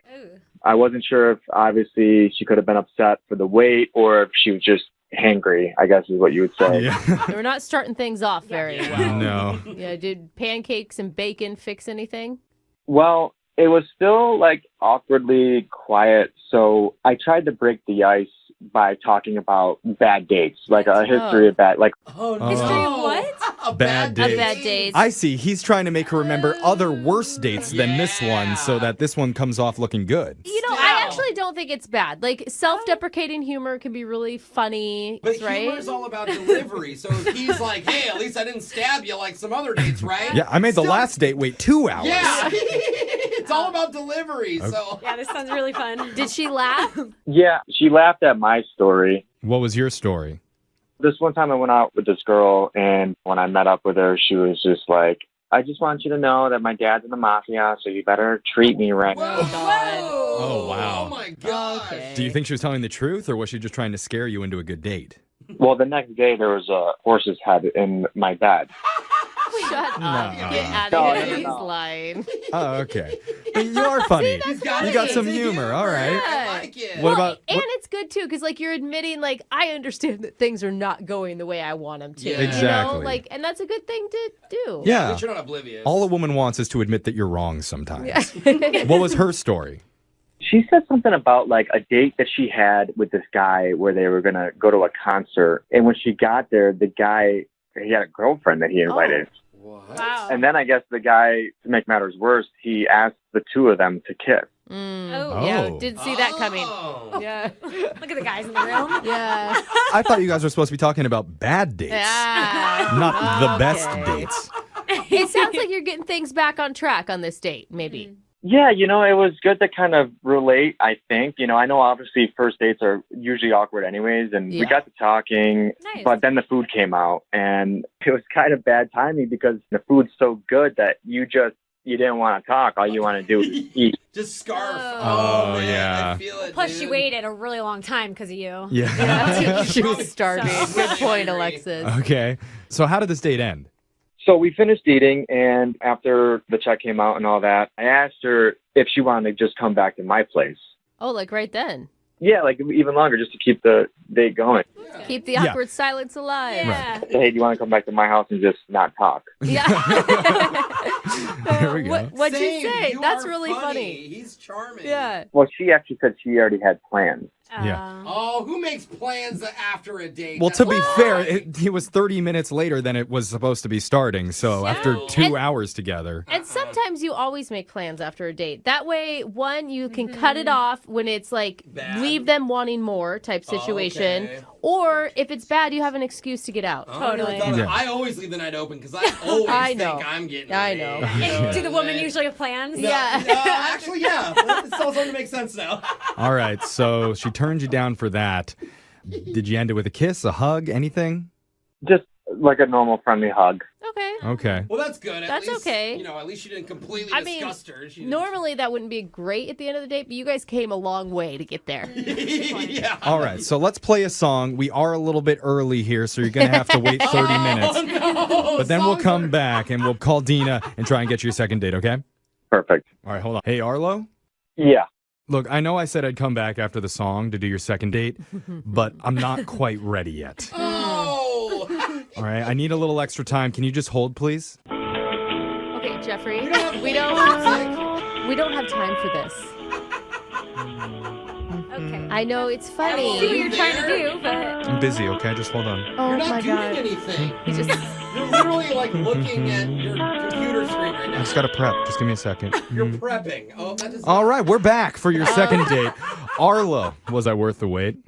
I wasn't sure if, obviously, she could have been upset for the wait, or if she was just hangry, I guess is what you would say. Yeah. We're not starting things off very well. No. Yeah, did pancakes and bacon fix anything? Well, it was still like awkwardly quiet, so I tried to break the ice by talking about bad dates, like a history of bad, like Oh, no. History of what? A Bad date. A bad date. I see. He's trying to make her remember other worse dates than this one so that this one comes off looking good. You know, I actually don't think it's bad. Like, self-deprecating humor can be really funny, But right? humor's all about delivery. So if he's like, hey, at least I didn't stab you like some other dates, right? Yeah, I made the last date wait 2 hours. Yeah. It's all about delivery. So Yeah, this sounds really fun. Did she laugh? yeah, she laughed at my story. What was your story? This one time I went out with this girl, and when I met up with her, she was just like, I just want you to know that my dad's in the mafia, so you better treat me right. Whoa. Oh, wow. Oh my gosh. Okay. Do you think she was telling the truth, or was she just trying to scare you into a good date? Well, the next day there was a horse's head in my bed. Shut up. No. Get out No, of here. no, He's no. lying. Oh, okay. But you are funny. He's You got got it. some It's a humor. All right. I like it. What about... And what- it's good, too, because, like, you're admitting, like, I understand that things are not going the way I want them to. Yeah. You know? Exactly. Like, and that's a good thing to do. At Yeah. least you're not oblivious. All a woman wants is to admit that you're wrong sometimes. What was her story? She said something about like a date that she had with this guy where they were going to go to a concert. And when she got there, the guy, he had a girlfriend that he invited. What? Wow. And then I guess the guy, to make matters worse, he asked the two of them to kiss. Oh. Yeah, Oh. didn't see that coming. Oh. Yeah. Look at the guys in the room. Yeah. I thought you guys were supposed to be talking about bad dates, Yeah. not the best Okay. dates. It sounds like you're getting things back on track on this date, maybe. Yeah, it was good to kind of relate, I think. I know obviously first dates are usually awkward anyways, and we Yeah. got to talking, Nice. but then the food came out, and it was kind of bad timing because the food's so good that you didn't want to talk. All you want to do is eat. Just scarf. Oh, man, yeah. I feel it, Plus, dude. she waited a really long time because of you. Yeah. She was starving. So- Good point, Alexis. Okay. So how did this date end? So we finished eating, and after the check came out and all that, I asked her if she wanted to just come back to my place. Oh, like right then. Yeah, like even longer, just to keep the date going. Keep the Yeah. awkward silence alive. Yeah. Say, hey, do you want to come back to my house and just not talk? Yeah. There we go. What'd Same, you say? you That's are really funny. He's charming. Yeah. Well, she actually said she already had plans. Yeah. Oh, who makes plans after a date? Well, to be That's fair, fine. it was 30 minutes later than it was supposed to be starting. So after 2 hours together. And sometimes you always make plans after a date. That way, one, you can cut it off when it's like Bad. leave them wanting more type situation. okay. Or if it's bad, you have an excuse to get out. Oh, I never Totally. thought of- Yeah. I always leave the night open because I always I think know. I'm getting I laid. know. And do the women usually have plans? No, Yeah. no, actually, yeah. It's all starting to make sense now. All right. So she turned you down for that. Did you end it with a kiss, a hug, anything? Just like a normal friendly hug. Okay. Okay. Well, that's good. That's okay. You know, at least you didn't completely I mean, disgust her. She didn't- normally that wouldn't be great at the end of the date, but you guys came a long way to get there. Yeah. All right, so let's play a song. We are a little bit early here, so you're going to have to wait 30 minutes. No, But then we'll come back and we'll call Dina and try and get you a second date, okay? Perfect. All right, hold on. Hey, Arlo? Yeah. Look, I know I said I'd come back after the song to do your second date, but I'm not quite ready yet. Oh! All right, I need a little extra time. Can you just hold, please? Okay, Jeffrey, We don't have time for this. Okay. I know it's I see what funny. you're trying to do, but I'm busy, okay? Just hold on. Oh You're my not doing god. anything. It's just You're literally like looking at your computer screen right I now. just got to prep. Just give me a second. You're prepping. Oh, that is. All right, we're back for your second date. Arlo, was I worth the wait?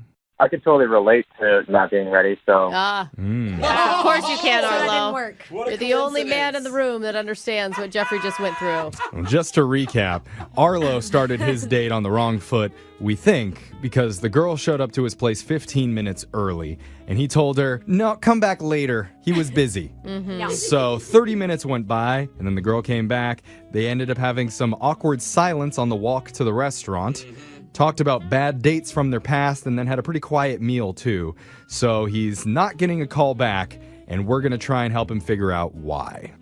I can totally relate to not being ready, so. yeah, of course you can, so that didn't Arlo. work. What a You're the only man in coincidence. the room that understands what Jeffrey just went through. Well, just to recap, Arlo started his date on the wrong foot, we think, because the girl showed up to his place 15 minutes early, and he told her, no, come back later. He was busy. Yeah. So 30 minutes went by, and then the girl came back. They ended up having some awkward silence on the walk to the restaurant. Talked about bad dates from their past, and then had a pretty quiet meal, too. So he's not getting a call back, and we're going to try and help him figure out why.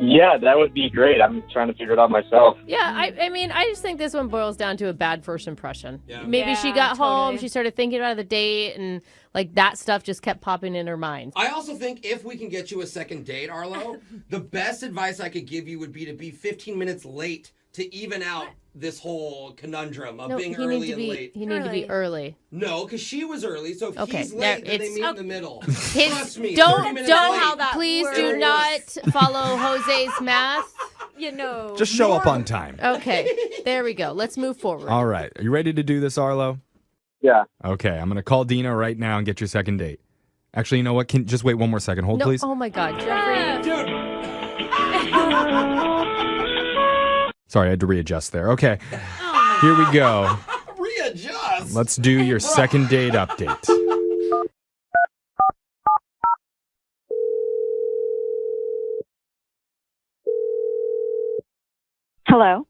Yeah, that would be great. I'm trying to figure it out myself. Yeah, I mean, I just think this one boils down to a bad first impression. Yeah. Maybe she Yeah, got home, totally. she started thinking about the date, and like that stuff just kept popping in her mind. I also think if we can get you a second date, Arlo, the best advice I could give you would be to be 15 minutes late to even out this whole conundrum of being early and late. He needed to be early. No, because she was early, so if Okay, he's late, then they it's- meet in the middle. His, Trust me, 30 don't, minutes don't, late. how that please do works. not follow Jose's math. You know. Just show up on time. Okay, there we go. Let's move forward. All right. Are you ready to do this, Arlo? Yeah. Okay. I'm going to call Dina right now and get your second date. Actually, you know what? Can just wait one more second. Hold, No, please. oh my God, Jeffrey. Dude, Sorry, I had to readjust there. Okay. Here we go. readjust. Let's do your second date update. Hello,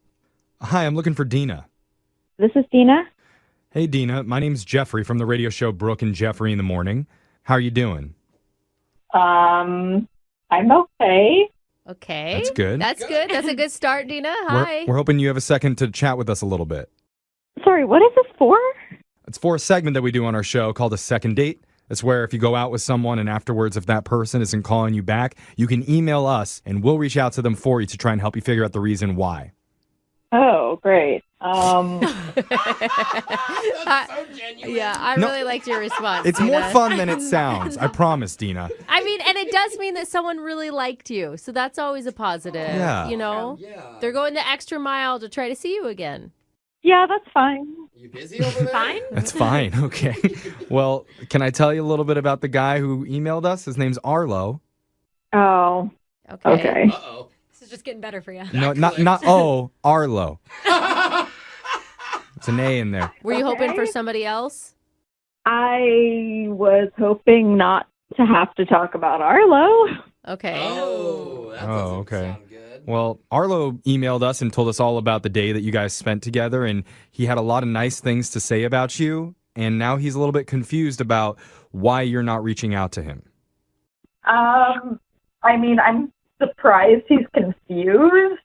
Hi, I'm looking for Dina. this is Dina. Hey, Dina. My name's Jeffrey from the radio show Brooke and Jeffrey in the Morning. How are you doing? I'm okay. Okay. That's good. That's good. That's a good start, Dina. We're, Hi. we're hoping you have a second to chat with us a little bit. Sorry, what is this for? It's for a segment that we do on our show called a second date. It's where if you go out with someone and afterwards, if that person isn't calling you back, you can email us and we'll reach out to them for you to try and help you figure out the reason why. Oh, great. That's so genuine. Yeah, I No, really liked your response. It's Dina. more fun than it sounds. I promise, Dina. I mean, and it does mean that someone really liked you. So that's always a positive. Yeah. You know? Yeah. They're going the extra mile to try to see you again. Yeah, that's fine. You busy over there? Fine? That's fine. Okay. Well, can I tell you a little bit about the guy who emailed us? His name's Arlo. Oh, Okay. okay. Uh-oh. This is just getting better for you. No, not Arlo. It's an A in there. Were you hoping for Okay. somebody else? I was hoping not to have to talk about Arlo. Okay. Oh, that Oh, doesn't okay. sound good. Well, Arlo emailed us and told us all about the day that you guys spent together, and he had a lot of nice things to say about you, and now he's a little bit confused about why you're not reaching out to him. I mean, I'm surprised he's confused.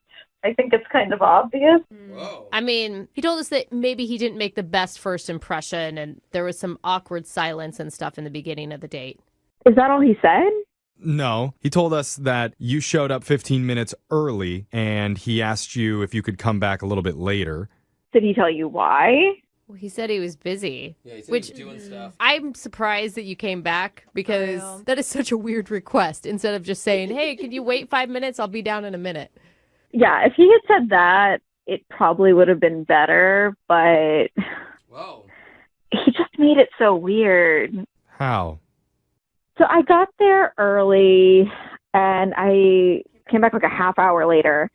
I think it's kind of obvious. Whoa. I mean, he told us that maybe he didn't make the best first impression and there was some awkward silence and stuff in the beginning of the date. Is that all he said? No, he told us that you showed up 15 minutes early, and he asked you if you could come back a little bit later. Did he tell you why? Well, he said he was busy. Yeah, he said Which he was doing stuff. I'm surprised that you came back because that is such a weird request. Instead of just saying, hey, could you wait 5 minutes? I'll be down in a minute. Yeah, if he had said that, it probably would have been better, but Whoa. he just made it so weird. How? So I got there early and I came back like a half hour later.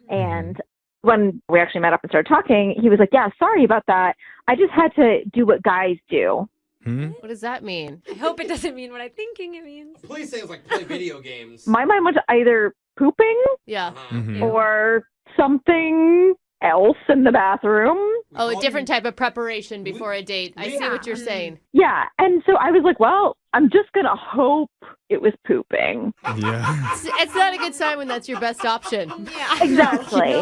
And when we actually met up and started talking, he was like, yeah, sorry about that. I just had to do what guys do. What does that mean? I hope it doesn't mean what I'm thinking it means. Please say it's like play video games. My mind was either pooping Yeah. or something else in the bathroom. Oh, a different type of preparation before a date. I see what you're saying. Yeah, and so I was like, well, I'm just going to hope it was pooping. Yeah. It's not a good sign when that's your best option. Yeah. Exactly.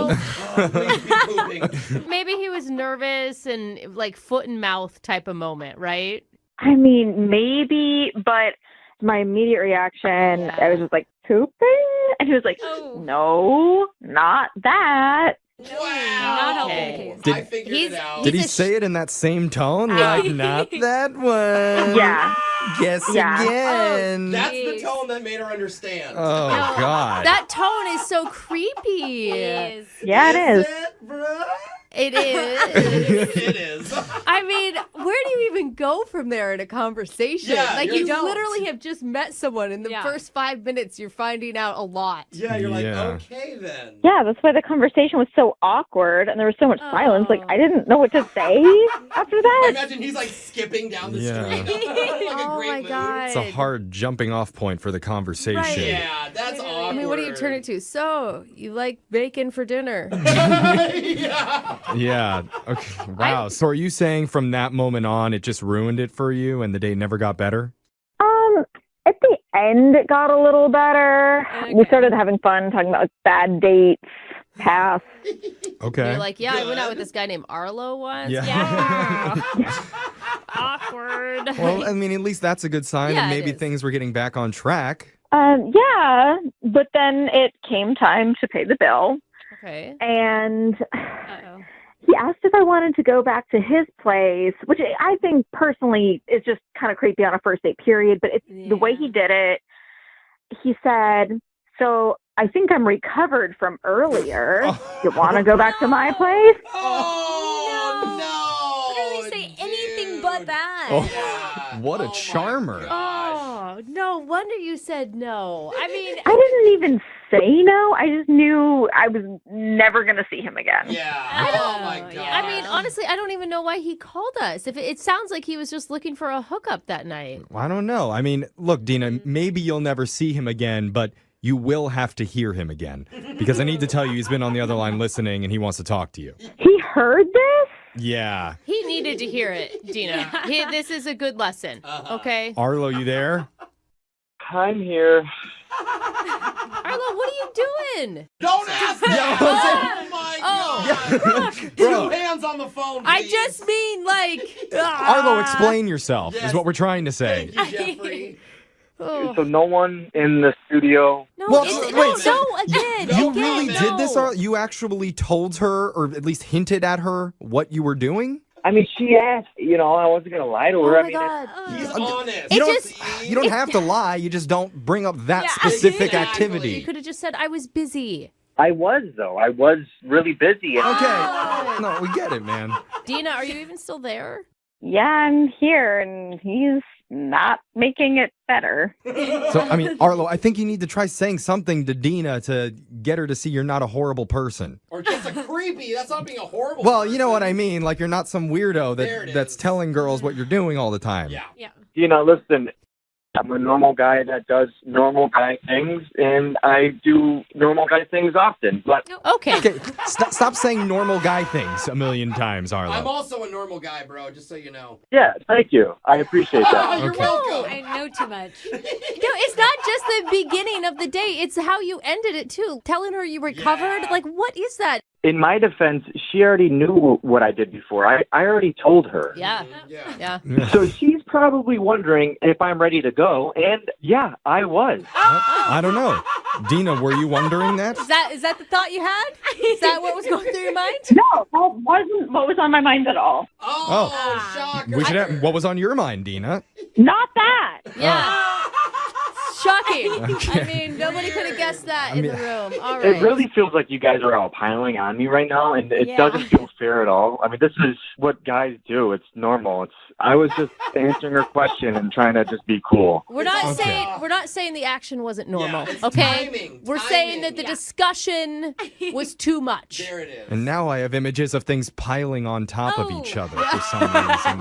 Maybe he was nervous and like foot and mouth type of moment, right? I mean, maybe, but my immediate reaction, I was just like, pooping? And he was like, no, not that. Not helping the case. I figured it out. Did he say it in that same tone? Like, not that one. Yeah. Guess again. That's the tone that made her understand. Oh, God. That tone is so creepy. It is. Yeah, it is. It is. It is. I mean, where do you even go from there in a conversation? Yeah, like, you you don't. literally have just met someone. In the first 5 minutes, you're finding out a lot. Yeah, you're like, okay then. Yeah, that's why the conversation was so awkward and there was so much silence. Like, I didn't know what to say after that. Imagine he's like skipping down the street. Like Oh my God. It's a hard jumping off point for the conversation. Right. Yeah, that's awkward. I mean, what do you turn it to? So, you like bacon for dinner? Yeah. Okay. Wow. So are you saying from that moment on, it just ruined it for you and the date never got better? At the end, it got a little better. We started having fun talking about like, bad dates, past. Okay. You're like, I went out with this guy named Arlo once. Yeah. Awkward. Well, I mean, at least that's a good sign Yeah, that it maybe is. things were getting back on track. Yeah, but then it came time to pay the bill. Okay. And he asked if I wanted to go back to his place, which I think personally is just kind of creepy on a first date period, but it's the way he did it. He said, so I think I'm recovered from earlier. You want to go back to my place? Literally say anything but that. Oh, what a charmer. Oh, no wonder you said no. I mean, I didn't even say no. I just knew I was never going to see him again. Yeah. Oh my God. I mean, honestly, I don't even know why he called us. If it sounds like he was just looking for a hookup that night. I don't know. I mean, look, Dina, maybe you'll never see him again, but you will have to hear him again. Because I need to tell you, he's been on the other line listening and he wants to talk to you. He heard this? Yeah. He needed to hear it, Dina. This is a good lesson, okay? Arlo, you there? I'm here. Arlo, what are you doing? Don't ask that. Oh my God. Bro. Two hands on the phone, I please. just mean, like... Arlo, explain yourself, is what we're trying to say. Thank you, Jeffrey. So no one in the studio. No, Well, again. You really did this? Arlo? You actually told her, or at least hinted at her, what you were doing? I mean, she asked, I wasn't going to lie to her. Oh I my mean, God. He's honest. You don't have to lie. You just don't bring up that specific You activity. could have just said, I was busy. I was, though. I was really busy. Okay. No, we get it, man. Dina, are you even still there? Yeah, I'm here, and he's not making it better. So, I mean, Arlo, I think you need to try saying something to Dina to get her to see you're not a horrible person. Or just a creepy. That's not being a horrible Well, person. you know what I mean. Like, you're not some weirdo There it that's is. telling girls what you're doing all the time. Yeah. Listen, I'm a normal guy that does normal guy things, and I do normal guy things often. But Okay. Okay, stop saying normal guy things a million times, Arlo. I'm also a normal guy, bro, just so you know. yeah, thank you. I appreciate that. You're Okay. welcome. I know too much. No, it's not just the beginning of the date. It's how you ended it, too. Telling her you recovered. Yeah. Like, what is that? In my defense, she already knew what I did before. I already told her. Yeah. Yeah. Yeah. So she's probably wondering if I'm ready to go, and yeah, I was. I don't know. Dina, were you wondering that? Is that the thought you had? Is that what was going through your mind? No, that wasn't what was on my mind at all. Oh, shocker. What was on your mind, Dina? Not that. Yeah. Shocking. Okay. I mean, nobody could have guessed that in the room. All right. It really feels like you guys are all piling on me right now, and it doesn't feel fair at all. I mean, this is what guys do. It's normal. I was just answering her question and trying to just be cool. We're not saying the action wasn't normal. Okay, we're saying that the discussion was too much. There it is. And now I have images of things piling on top of each other for some reason.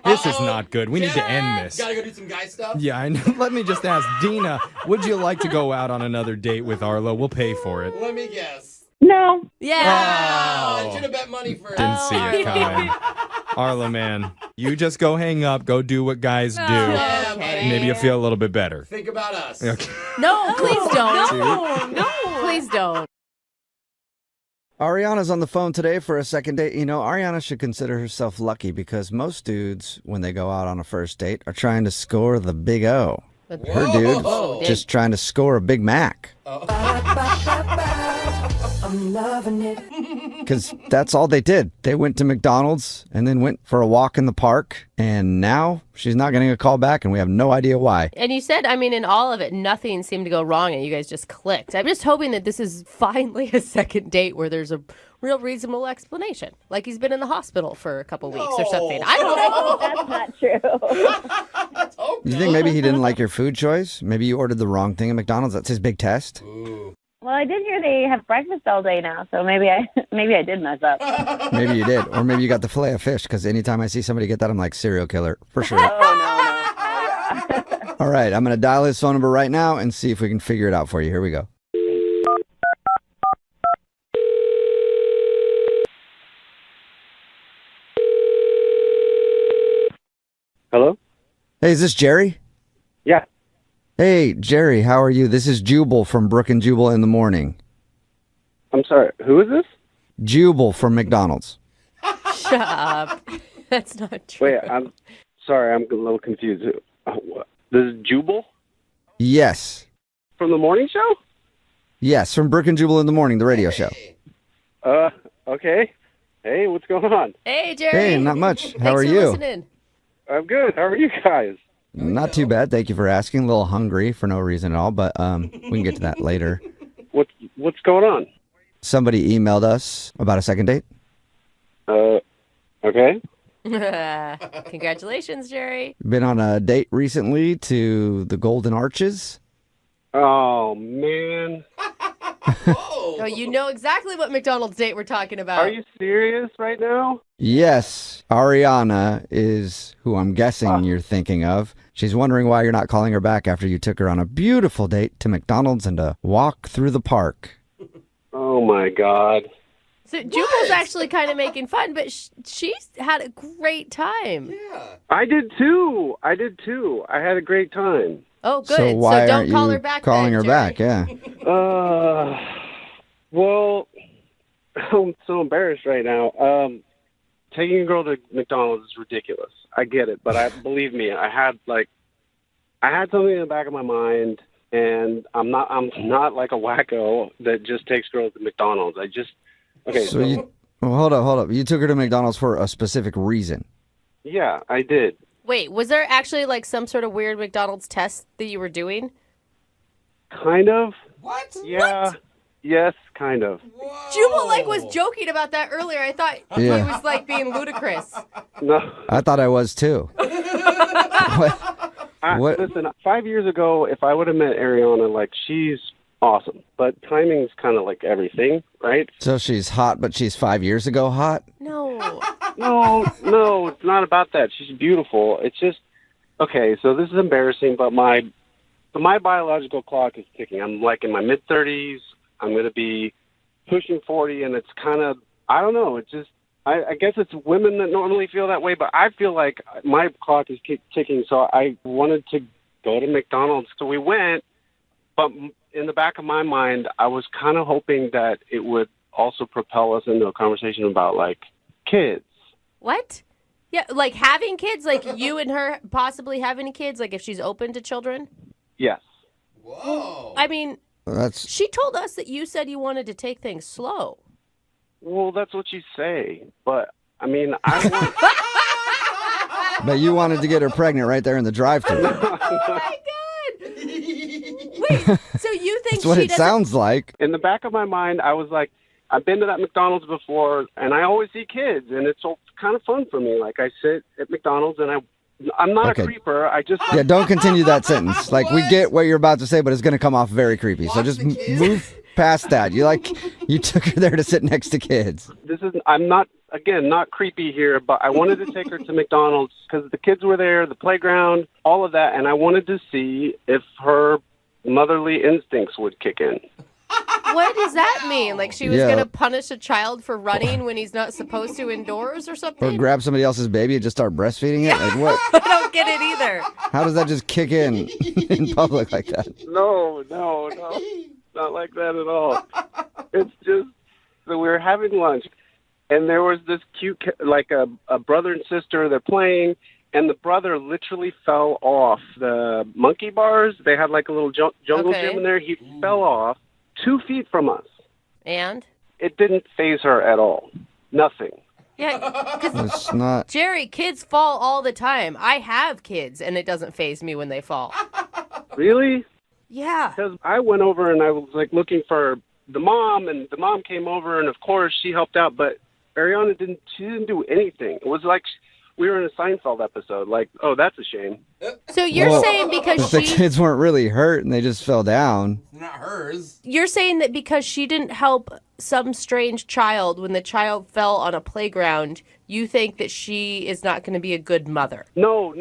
This is not good. We need to end this. Gotta go do some guy stuff. Yeah, I know. Let me just ask, Dina, would you like to go out on another date with Arlo? We'll pay for it. Let me guess. No. Yeah. I should have bet money first. Didn't see it coming. Arlo, man, you just go hang up, go do what guys do. Yeah, buddy. Maybe you'll feel a little bit better. Think about us. Okay. No, please don't. No. Please don't. Ariana's on the phone today for a second date. You know, Ariana should consider herself lucky because most dudes, when they go out on a first date, are trying to score the big O. Her dude, just trying to score a Big Mac. I'm loving it. Because that's all they did. They went to McDonald's and then went for a walk in the park. And now she's not getting a call back, and we have no idea why. And you said, I mean, in all of it, nothing seemed to go wrong, and you guys just clicked. I'm just hoping that this is finally a second date where there's a real reasonable explanation. Like he's been in the hospital for a couple weeks or something. I don't know. That's not true. You think maybe he didn't like your food choice? Maybe you ordered the wrong thing at McDonald's? That's his big test? Ooh. Well, I did hear they have breakfast all day now, so maybe I did mess up. Maybe you did. Or maybe you got the filet of fish, because anytime I see somebody get that, I'm like, serial killer. For sure. Oh, no. All right, I'm going to dial his phone number right now and see if we can figure it out for you. Here we go. Hello? Hey, is this Jerry? Yeah. Hey, Jerry, how are you? This is Jubal from Brooke and Jubal in the morning. I'm sorry. Who is this? Jubal from McDonald's. Shut up. That's not true. Wait, I'm sorry. I'm a little confused. This is Jubal Yes. from the morning show? Yes, from Brooke and Jubal in the morning, the radio show. Okay. Hey, what's going on? Hey, Jerry. Hey, not much. How Thanks are for you? listening. I'm good. How are you guys? Not too bad. Thank you for asking. A little hungry for no reason at all, but we can get to that later. What's going on? Somebody emailed us about a second date. Okay. Congratulations, Jerry. Been on a date recently to the Golden Arches. Oh, man. Oh, you know exactly what McDonald's date we're talking about. Are you serious right now? Yes, Ariana is who I'm guessing you're thinking of. She's wondering why you're not calling her back after you took her on a beautiful date to McDonald's and a walk through the park. Oh, my God. So Jubal's actually kind of making fun, but she's had a great time. Yeah. I did too. I had a great time. Oh, good. So why don't aren't call you her back calling then, her Jerry. back? Yeah. Well, I'm so embarrassed right now. Taking a girl to McDonald's is ridiculous. I get it, but believe me, I had something in the back of my mind, and I'm not like a wacko that just takes girls to McDonald's. Hold up. You took her to McDonald's for a specific reason. Yeah, I did. Wait, was there actually like some sort of weird McDonald's test that you were doing? Kind of. What? Yeah. What? Yes, kind of. Jubal was joking about that earlier. I thought he was like being ludicrous. No. I thought I was too. What? Listen, 5 years ago, if I would have met Ariana, she's awesome. But timing's kind of like everything, right? So she's hot, but she's 5 years ago hot? No. No, it's not about that. She's beautiful. It's just, okay, so this is embarrassing, but my biological clock is ticking. I'm like in my mid-30s. I'm going to be pushing 40, and it's kind of, I don't know, it's just, I guess it's women that normally feel that way, but I feel like my clock is ticking, so I wanted to go to McDonald's. So we went, but in the back of my mind, I was kind of hoping that it would also propel us into a conversation about, kids. What? Yeah, like having kids? Like you and her possibly having kids? Like if she's open to children? Yes. Whoa. I mean, That's she told us that you said you wanted to take things slow. Well, that's what you say, but, I mean, But you wanted to get her pregnant right there in the drive-thru. Oh my God. So you think That's what she it doesn't? sounds like. In the back of my mind, I was like, I've been to that McDonald's before, and I always see kids, and it's all kind of fun for me. Like, I sit at McDonald's, and I'm not Okay. a creeper. I just Yeah, don't continue that sentence. Like, we get what you're about to say, but it's going to come off very creepy. So just move past that. You took her there to sit next to kids. I'm not creepy here, but I wanted to take her to McDonald's because the kids were there, the playground, all of that, and I wanted to see if her motherly instincts would kick in. What does that mean? Like she was Yeah. going to punish a child for running when he's not supposed to indoors or Or something? grab somebody else's baby and just start breastfeeding it? Like, what? I don't get it either. How does that just kick in public like that? No, not like that at all. It's just that we were having lunch, and there was this cute, like a brother and sister. They're playing, and the brother literally fell off the monkey bars. They had like a little jungle Okay. gym in there. He fell off 2 feet from us. And? It didn't faze her at all. Nothing. Yeah, because It's not. Jerry, kids fall all the time. I have kids, and it doesn't faze me when they fall. Really? Yeah. Because I went over and I was like looking for the mom, and the mom came over, and of course she helped out, but Ariana didn't do anything. It was like we were in a Seinfeld episode. Like, oh, that's a shame. So you're saying because the she... kids weren't really hurt and they just fell down. Not hers. You're saying that because she didn't help some strange child when the child fell on a playground, you think that she is not going to be a good mother? No.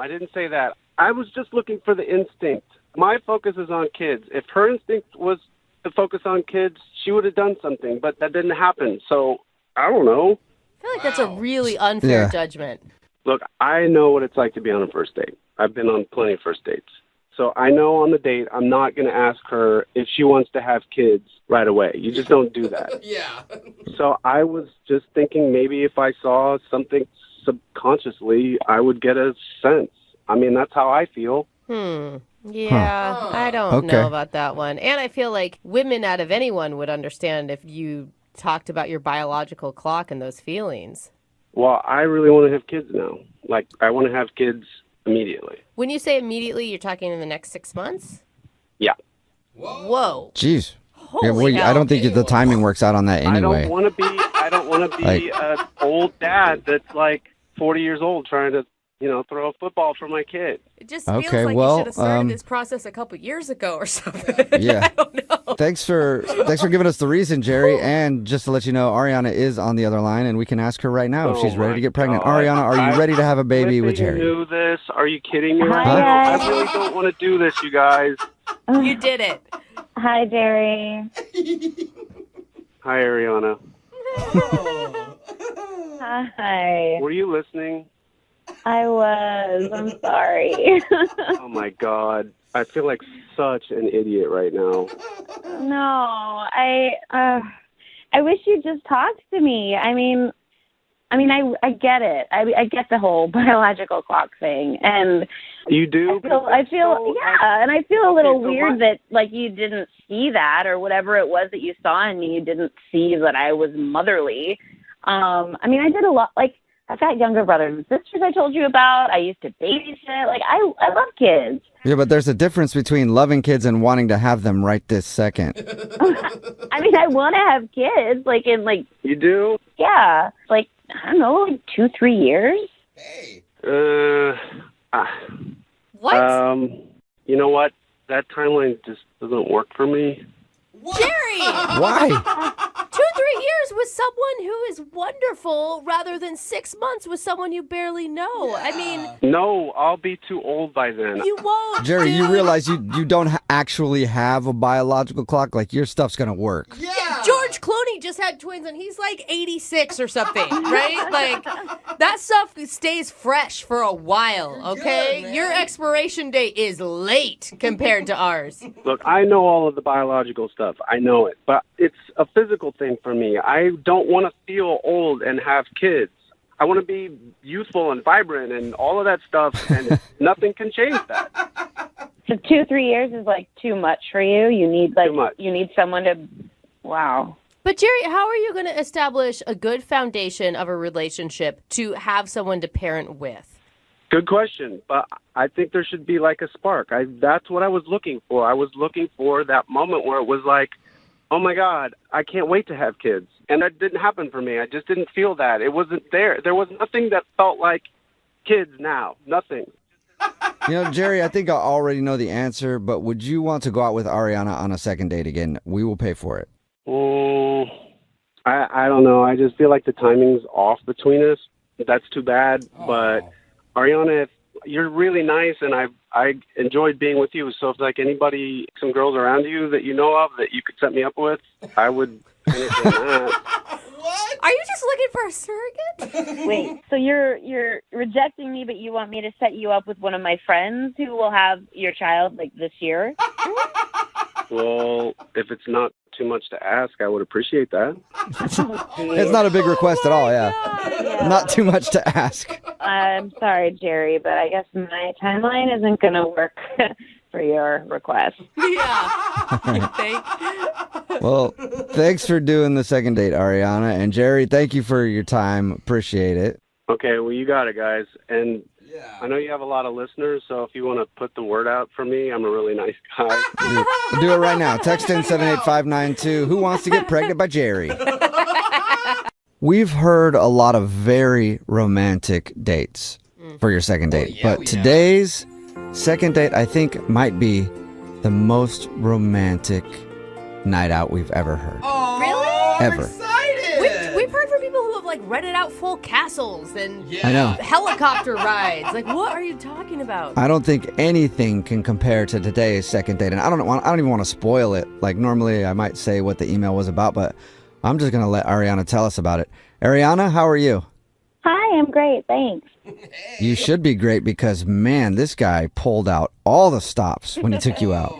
I didn't say that. I was just looking for the instinct. My focus is on kids. If her instinct was to focus on kids, she would have done something, but that didn't happen. So, I don't know. I feel like that's a really unfair judgment. Look, I know what it's like to be on a first date. I've been on plenty of first dates. So I know on the date, I'm not going to ask her if she wants to have kids right away. You just don't do that. Yeah. So I was just thinking maybe if I saw something subconsciously, I would get a sense. I mean, that's how I feel. Yeah, I don't know about that one. And I feel like women out of anyone would understand if you talked about your biological clock and those feelings. Well, I really want to have kids now. Like, I want to have kids immediately. When you say immediately, you're talking in the next 6 months? Yeah. Whoa. Jeez. Holy I hell. don't think the timing works out on that anyway. I don't want to be an old dad that's like 40 years old trying to, throw a football for my kid. It just feels Okay, like well, you should have started this process a couple years ago or something. Yeah. I don't know. Thanks for giving us the reason, Jerry. And just to let you know, Ariana is on the other line, and we can ask her right now if Oh she's ready my to get pregnant. God. Ariana, are you ready to have a baby with Flipping Jerry? knew this. Are you kidding me? Hi, I guys. really don't want to do this, you guys. You did it. Hi, Jerry. Hi, Ariana. Hi. Were you listening? I was. I'm sorry. Oh my God. I feel like such an idiot right now. No, I wish you'd just talk to me. I get it. I get the whole biological clock thing, and You do? I feel and I feel a little so weird that like you didn't see that or whatever it was that you saw in me. You didn't see that I was motherly. I did a lot. Like, I've got younger brothers and sisters I told you about. I used to babysit. Like, I love kids. Yeah, but there's a difference between loving kids and wanting to have them right this second. I want to have kids. Like, in like. You do? Yeah, like, I don't know, like 2-3 years. What? You know what? That timeline just doesn't work for me. Jerry! Why? 2-3 years with someone who is wonderful rather than 6 months with someone you barely know. I mean, No, I'll be too old by then. you won't. Jerry, you dude. realize you don't actually have a biological clock? Like, your stuff's going to work. Yeah. George Clooney just had twins and he's like 86 or something, right? Like, that stuff stays fresh for a while, okay? good, man. Your expiration date is late compared to ours. Look, I know all of the biological stuff. I know it. But it's a physical thing for me. I don't want to feel old and have kids. I want to be youthful and vibrant and all of that stuff, and nothing can change that. So 2-3 years is like too much for you. You need like Too much. you need someone to. Wow. But Jerry, how are you going to establish a good foundation of a relationship to have someone to parent with? Good question, but I think there should be like a spark. That's what I was looking for. I was looking for that moment where it was like, oh my God, I can't wait to have kids. And that didn't happen for me. I just didn't feel that. It wasn't there. There was nothing that felt like kids now. Nothing. You know, Jerry, I think I already know the answer, but would you want to go out with Ariana on a second date again? We will pay for it. I don't know. I just feel like the timing's off between us. That's too bad. But Ariana, you're really nice, and I enjoyed being with you. So if like anybody, some girls around you that you know of that you could set me up with, I would entertain that. Are you just looking for a surrogate? Wait, so you're rejecting me, but you want me to set you up with one of my friends who will have your child like this year? Well, if it's not too much to ask, I would appreciate that. It's not a big request at all, yeah. Not too much to ask. I'm sorry, Jerry, but I guess my timeline isn't going to work for your request. Well, thanks for doing the second date, Ariana. And Jerry, thank you for your time. Appreciate it. Okay, well, you got it, guys. And I know you have a lot of listeners, so if you want to put the word out for me, I'm a really nice guy. Do it right now. Text in 78592. Who wants to get pregnant by Jerry? We've heard a lot of very romantic dates for your second date. But today's second date, I think, might be the most romantic night out we've ever heard. Really? Ever. We've heard from people who have like rented out full castles and I know. helicopter rides. Like, what are you talking about? I don't think anything can compare to today's second date. And I don't even want to spoil it. Like, normally I might say what the email was about, but I'm just going to let Ariana tell us about it. Ariana, how are you? Hi, I'm great. Thanks. You should be great because, man, this guy pulled out all the stops when he took you out.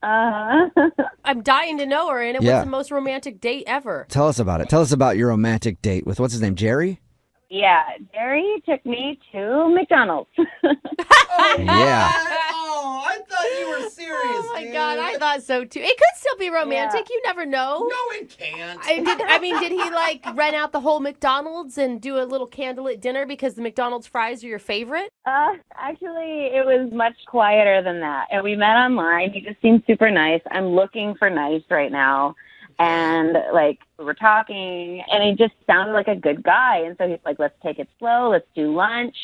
I'm dying to know her, and it was the most romantic date ever. Tell us about it. Tell us about your romantic date with, what's his name, Jerry? Yeah, Jerry took me to McDonald's. Yeah. Oh, I thought you were serious. Oh my God, I thought so too. It could still be romantic. You never know. No, it can't. Did he like rent out the whole McDonald's and do a little candlelit dinner because the McDonald's fries are your favorite? Actually, it was much quieter than that. And we met online. He just seemed super nice. I'm looking for nice right now. And like we were talking, and he just sounded like a good guy. And so he's like, "Let's take it slow. Let's do lunch."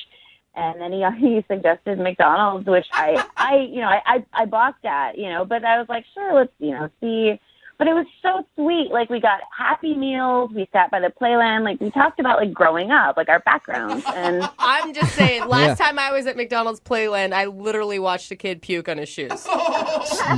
And then he suggested McDonald's, which I balked at, but I was like, sure, let's see. But it was so sweet. Like, we got Happy Meals. We sat by the playland. Like, we talked about, like, growing up, like, our backgrounds. And I'm just saying, last time I was at McDonald's Playland, I literally watched a kid puke on his shoes.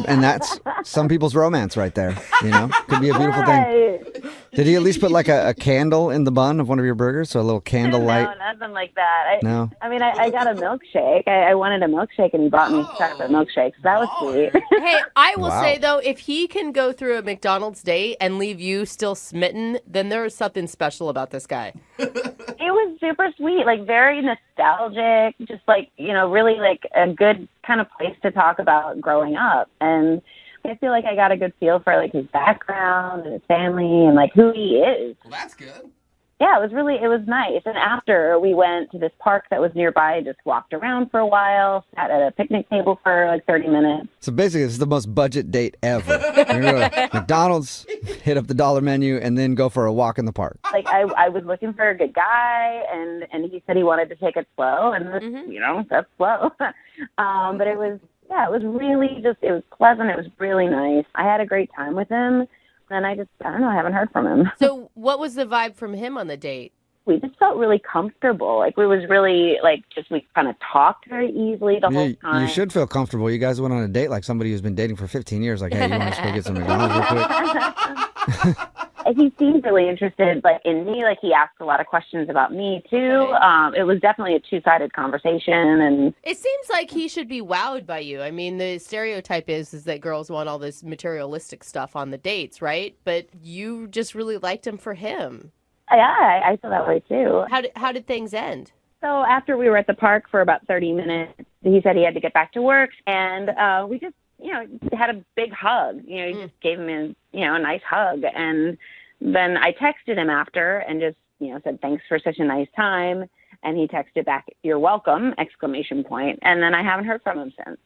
And that's some people's romance right there, Could be a beautiful thing. Did he at least put, like, a candle in the bun of one of your burgers? So a little candle light? No, nothing like that. No? I mean, I got a milkshake. I wanted a milkshake, and he bought me chocolate milkshakes. That was sweet. Hey, I will say, though, if he can go through a McDonald's date and leave you still smitten, then there is something special about this guy. It was super sweet, like very nostalgic, just like, really like a good kind of place to talk about growing up. And I feel like I got a good feel for like his background and his family and like who he is. Well, that's good. Yeah, it was nice. And after we went to this park that was nearby, just walked around for a while, sat at a picnic table for like 30 minutes. So basically, this is the most budget date ever. You're going to go to McDonald's, hit up the dollar menu, and then go for a walk in the park. Like, I was looking for a good guy, and he said he wanted to take it slow, and, that's slow. But it was really it was pleasant. It was really nice. I had a great time with him. And I don't know, I haven't heard from him. So what was the vibe from him on the date? We just felt really comfortable. Like, we was really, we kind of talked very easily the whole time. You should feel comfortable. You guys went on a date like somebody who's been dating for 15 years. Like, hey, you want to just go get some McDonald's real quick? He seemed really interested, in me. Like, he asked a lot of questions about me, too. It was definitely a two-sided conversation. And it seems like he should be wowed by you. I mean, the stereotype is that girls want all this materialistic stuff on the dates, right? But you just really liked him for him. Yeah, I feel that way, too. How did things end? So after we were at the park for about 30 minutes, he said he had to get back to work. And we just, had a big hug. He just gave him a nice hug. And then I texted him after and just, said, thanks for such a nice time. And he texted back, "You're welcome!" exclamation point. And then I haven't heard from him since.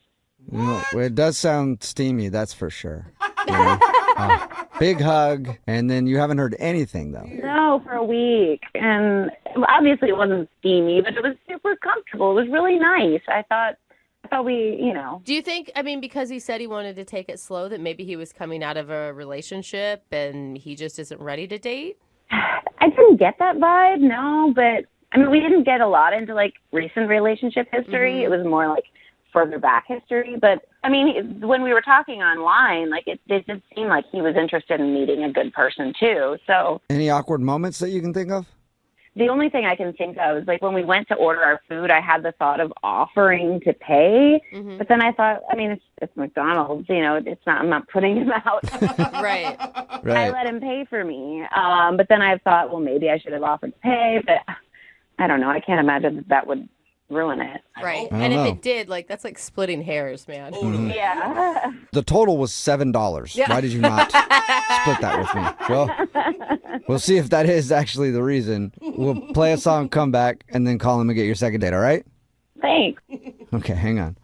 Well, it does sound steamy, that's for sure. You know? Big hug, and then you haven't heard anything, though. No, for a week. And obviously it wasn't steamy, but it was super comfortable. It was really nice. I thought we, you know. Do you think, I mean, because he said he wanted to take it slow, that maybe he was coming out of a relationship and he just isn't ready to date? I didn't get that vibe, no, but I mean, we didn't get a lot into like recent relationship history. It was more like further back history. But I mean, when we were talking online, like it did seem like he was interested in meeting a good person too. So Any awkward moments that you can think of? the only thing I can think of is like when we went to order our food, I had the thought of offering to pay, but then I thought, I mean, it's McDonald's, you know, it's not, I'm not putting him out. Right. I let him pay for me. But then I thought, well, maybe I should have offered to pay, but I don't know. I can't imagine that would ruin it. Right. I And don't if know. it did, like, that's like splitting hairs, man. Yeah. The total was $7. Yeah. Why did you not split that with me? Well, we'll see if that is actually the reason. We'll play a song, come back, and then call him and get your second date, all right? Thanks. Okay, hang on.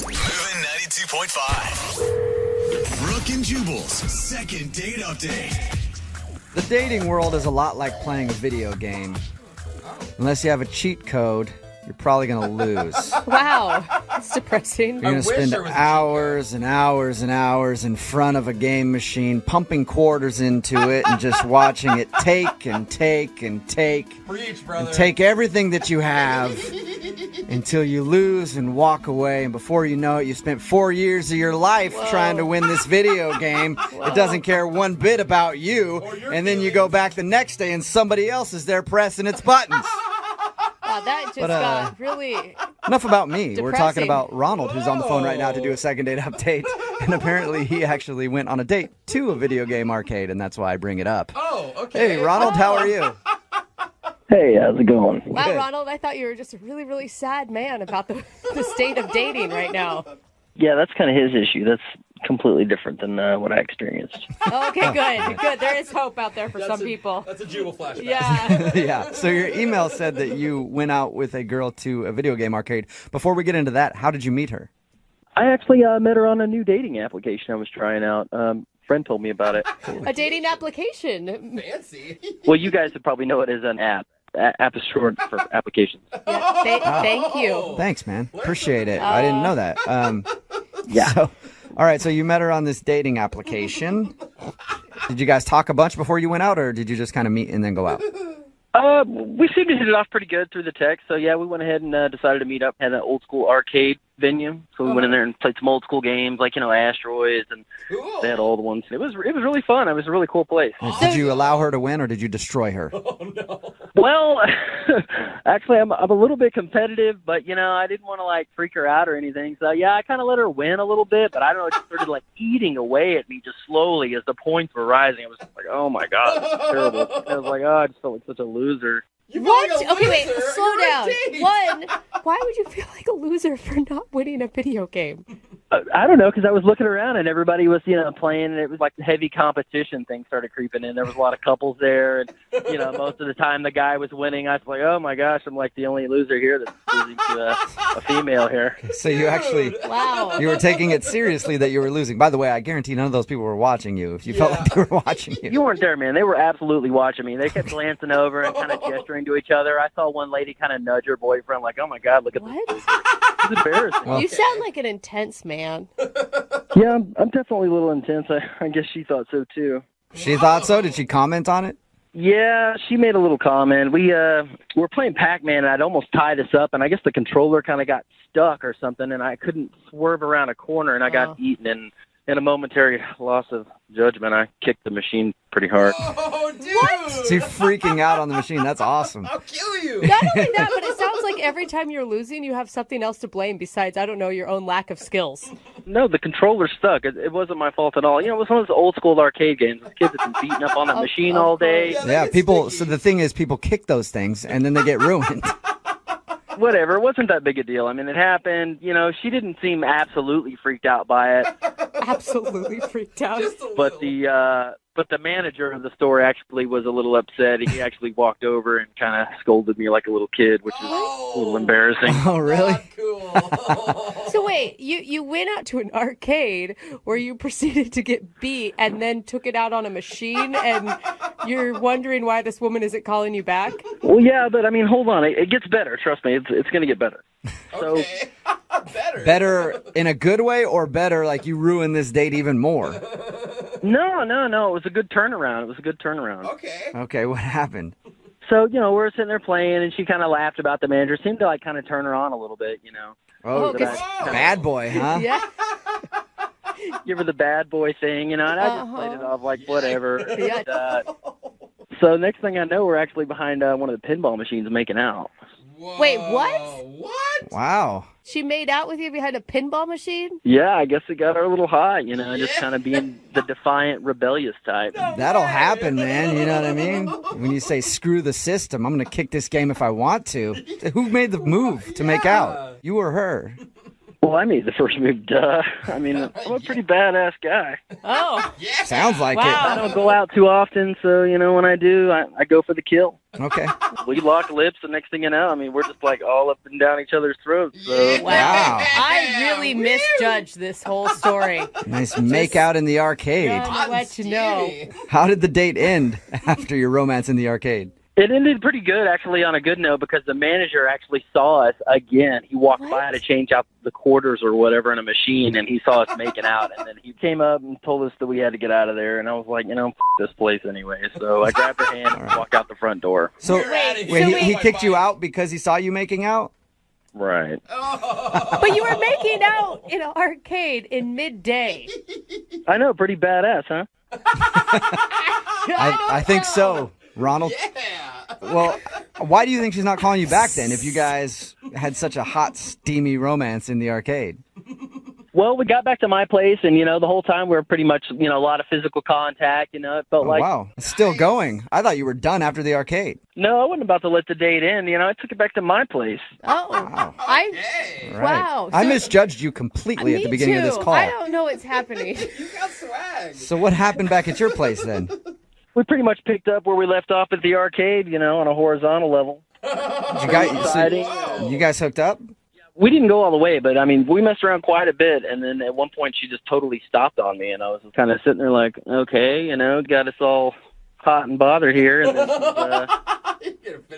Moving 92.5. Brooke and Jubal's second date update. The dating world is a lot like playing a video game. Unless you have a cheat code, you're probably going to lose. Wow. That's depressing. You're going to spend hours and hours and hours in front of a game machine, pumping quarters into it and just watching it take and take and take. Preach, brother. And take everything that you have until you lose and walk away. And before you know it, you spent 4 years of your life trying to win this video game. It doesn't care one bit about you. And then you go back the next day and somebody else is there pressing its buttons. Wow, that just But, got really... Enough about me. We're talking Depressing. about Ronald, who's on the phone right now to do a second date update. And apparently he actually went on a date to a video game arcade, and that's why I bring it up. Oh, okay. Hey, Ronald, how are you? Hey, how's it going? Wow, Good. Ronald, I thought you were just a really, really sad man about the state of dating right now. Yeah, that's kind of his issue. That's completely different than what I experienced. Okay, good. Good. There is hope out there for some people. That's a Jubal flashback. Yeah. Yeah. So your email said that you went out with a girl to a video game arcade. Before we get into that, how did you meet her? I actually met her on a new dating application I was trying out. Friend told me about it. A dating application. Fancy. Well, you guys would probably know it as an app. App is short for applications. Yeah, thank you. Thanks, man. Appreciate it. I didn't know that. Yeah. So, all right. So you met her on this dating application. Did you guys talk a bunch before you went out, or did you just kind of meet and then go out? We seemed to hit it off pretty good through the text. So, yeah, we went ahead and decided to meet up at an old school arcade venue. So we went in there and played some old school games like, Asteroids, and they had all the ones. It was really fun. It was a really cool place. Did you allow her to win, or did you destroy her? Well, actually, I'm a little bit competitive, but, I didn't want to, freak her out or anything. So, yeah, I kind of let her win a little bit, but I don't know, it just started, eating away at me just slowly as the points were rising. I was like, oh, my God, this is terrible. I was like, oh, I just felt like such a loser. What? Okay, wait, slow down. One, why would you feel like a loser for not winning a video game? I don't know, because I was looking around and everybody was, playing, and it was like the heavy competition thing started creeping in. There was a lot of couples there, and, most of the time the guy was winning. I was like, oh my gosh, I'm like the only loser here that's losing to a female here. So you actually, wow, you were taking it seriously that you were losing. By the way, I guarantee none of those people were watching you. If you felt like they were watching you, you weren't there, man. They were absolutely watching me. They kept glancing over and kind of gesturing to each other. I saw one lady kind of nudge her boyfriend, like, oh my God, look at this. It's embarrassing. You sound like an intense man. Yeah, I'm definitely a little intense. I guess she thought so too. She thought so? Did she comment on it? Yeah, she made a little comment. We were playing Pac-Man, and I'd almost tied us up, and I guess the controller kind of got stuck or something, and I couldn't swerve around a corner, and I got eaten, and in a momentary loss of judgment, I kicked the machine pretty hard. Oh, dude! So you're freaking out on the machine. That's awesome. I'll kill you. Not only that, but it sounds like every time you're losing, you have something else to blame besides, I don't know, your own lack of skills. No, the controller stuck. It wasn't my fault at all. You know, it was one of those old school arcade games. Those kids have been beating up on that machine all day. Yeah, people. So the thing is, people kick those things and then they get ruined. Whatever, it wasn't that big a deal. I mean, it happened. You know, she didn't seem absolutely freaked out by it. Absolutely freaked out. But the manager of the store actually was a little upset. He actually walked over and kind of scolded me like a little kid, which is a little embarrassing. Oh, really? So wait, you went out to an arcade where you proceeded to get beat and then took it out on a machine, and you're wondering why this woman isn't calling you back? Well, yeah, but I mean, hold on. It gets better. Trust me. It's going to get better. So, Better in a good way or better like you ruin this date even more? No. It was a good turnaround. Okay, what happened? So, you know, we're sitting there playing, and she kind of laughed about the manager. Seemed to, like, kind of turn her on a little bit, you know. Oh, bad boy, huh? Yeah. Give her the bad boy thing, you know, and I just played it off like whatever. Yeah. And, so next thing I know, we're actually behind one of the pinball machines making out. Wait, what? Wow. She made out with you behind a pinball machine? Yeah, I guess it got her a little hot, you know, just kind of being the defiant, rebellious type. That'll happen, man. You know what I mean? When you say screw the system, I'm going to kick this game if I want to. Who made the move to make out? You or her? Well, I made the first move, duh. I mean, I'm a pretty badass guy. Oh. Sounds like it. I don't go out too often, so, you know, when I do, I go for the kill. Okay. We lock lips, the next thing you know, I mean, we're just like all up and down each other's throats. So. Wow. I really misjudged this whole story. Nice make out in the arcade. I'll let you know. How did the date end after your romance in the arcade? It ended pretty good, actually, on a good note, because the manager actually saw us again. He walked by to change out the quarters or whatever in a machine, and he saw us making out. And then he came up and told us that we had to get out of there. And I was like, you know, f*** this place anyway. So I grabbed her hand and walked out the front door. So he kicked you out because he saw you making out? Right. But you were making out in an arcade in midday. I know, pretty badass, huh? I think so, Ronald. Well, why do you think she's not calling you back then if you guys had such a hot, steamy romance in the arcade? Well, we got back to my place, and, you know, the whole time we were pretty much, you know, a lot of physical contact, you know. It felt like... Wow, it's still going. I thought you were done after the arcade. No, I wasn't about to let the date end. You know, I took it back to my place. Oh, Wow. Wow. I misjudged you completely at the beginning of this call. I don't know what's happening. You got swag. So what happened back at your place then? We pretty much picked up where we left off at the arcade, you know, on a horizontal level. You guys hooked up? We didn't go all the way, but, I mean, we messed around quite a bit, and then at one point she just totally stopped on me, and I was kind of sitting there like, okay, you know, got us all hot and bothered here, and then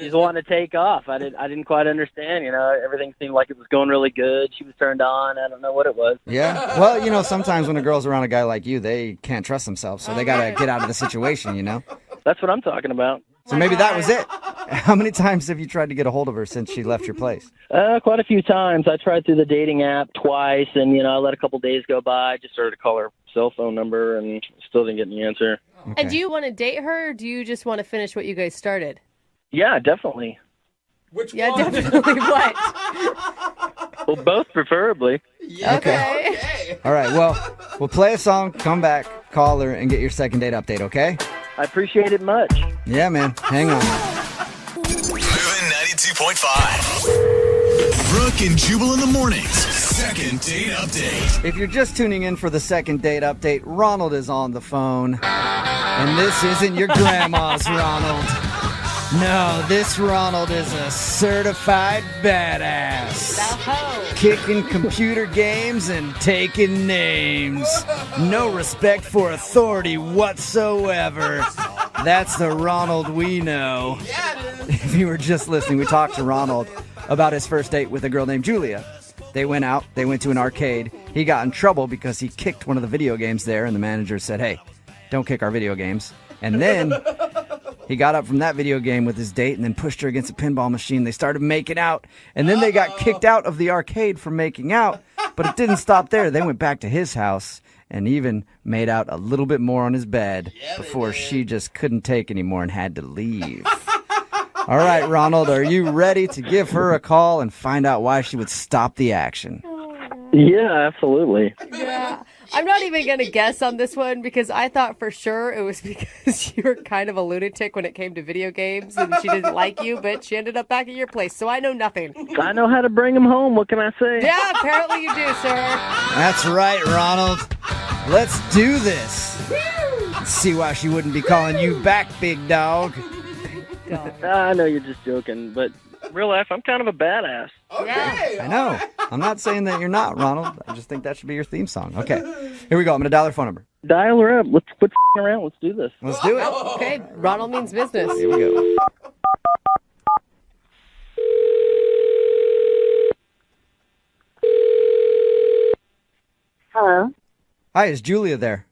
she's wanting to take off. I didn't quite understand, you know, everything seemed like it was going really good. She was turned on. I don't know what it was. Yeah? Well, you know, sometimes when a girl's around a guy like you, they can't trust themselves, so they got to get out of the situation, you know? That's what I'm talking about. So maybe that was it. How many times have you tried to get a hold of her since she left your place? Quite a few times. I tried through the dating app twice, and, you know, I let a couple days go by. Just started to call her cell phone number, and still didn't get any answer. Okay. And do you want to date her, or do you just want to finish what you guys started? Yeah, definitely. Which yeah, one? definitely. What? Well, both preferably. Yeah, Okay. All right, well, we'll play a song, come back, call her, and get your second date update, okay? I appreciate it much. Yeah, man. Hang on. Moving 92.5. Brooke and Jubal in the mornings. Second date update. If you're just tuning in for the second date update, Ronald is on the phone. And this isn't your grandma's Ronald. No, this Ronald is a certified badass. Kicking computer games and taking names. No respect for authority whatsoever. That's the Ronald we know. If you were just listening, we talked to Ronald about his first date with a girl named Julia. They went out, they went to an arcade. He got in trouble because he kicked one of the video games there, and the manager said, hey, don't kick our video games. And then he got up from that video game with his date and then pushed her against a pinball machine. They started making out, and then they got kicked out of the arcade for making out, but it didn't stop there. They went back to his house, and even made out a little bit more on his bed before she just couldn't take anymore and had to leave. All right, Ronald, are you ready to give her a call and find out why she would stop the action? Yeah, absolutely. Yeah. I'm not even going to guess on this one because I thought for sure it was because you were kind of a lunatic when it came to video games and she didn't like you, but she ended up back at your place, so I know nothing. I know how to bring him home. What can I say? Yeah, apparently you do, sir. That's right, Ronald. Let's do this. Let's see why she wouldn't be calling you back, big dog. I know you're just joking, but in real life, I'm kind of a badass. Okay. I know. I'm not saying that you're not, Ronald. I just think that should be your theme song. Okay, here we go. I'm going to dial her phone number. Dial her up. Let's quit around. Let's do this. Let's do it. Okay, Ronald means business. Here we go. Hello. Hi, is Julia there?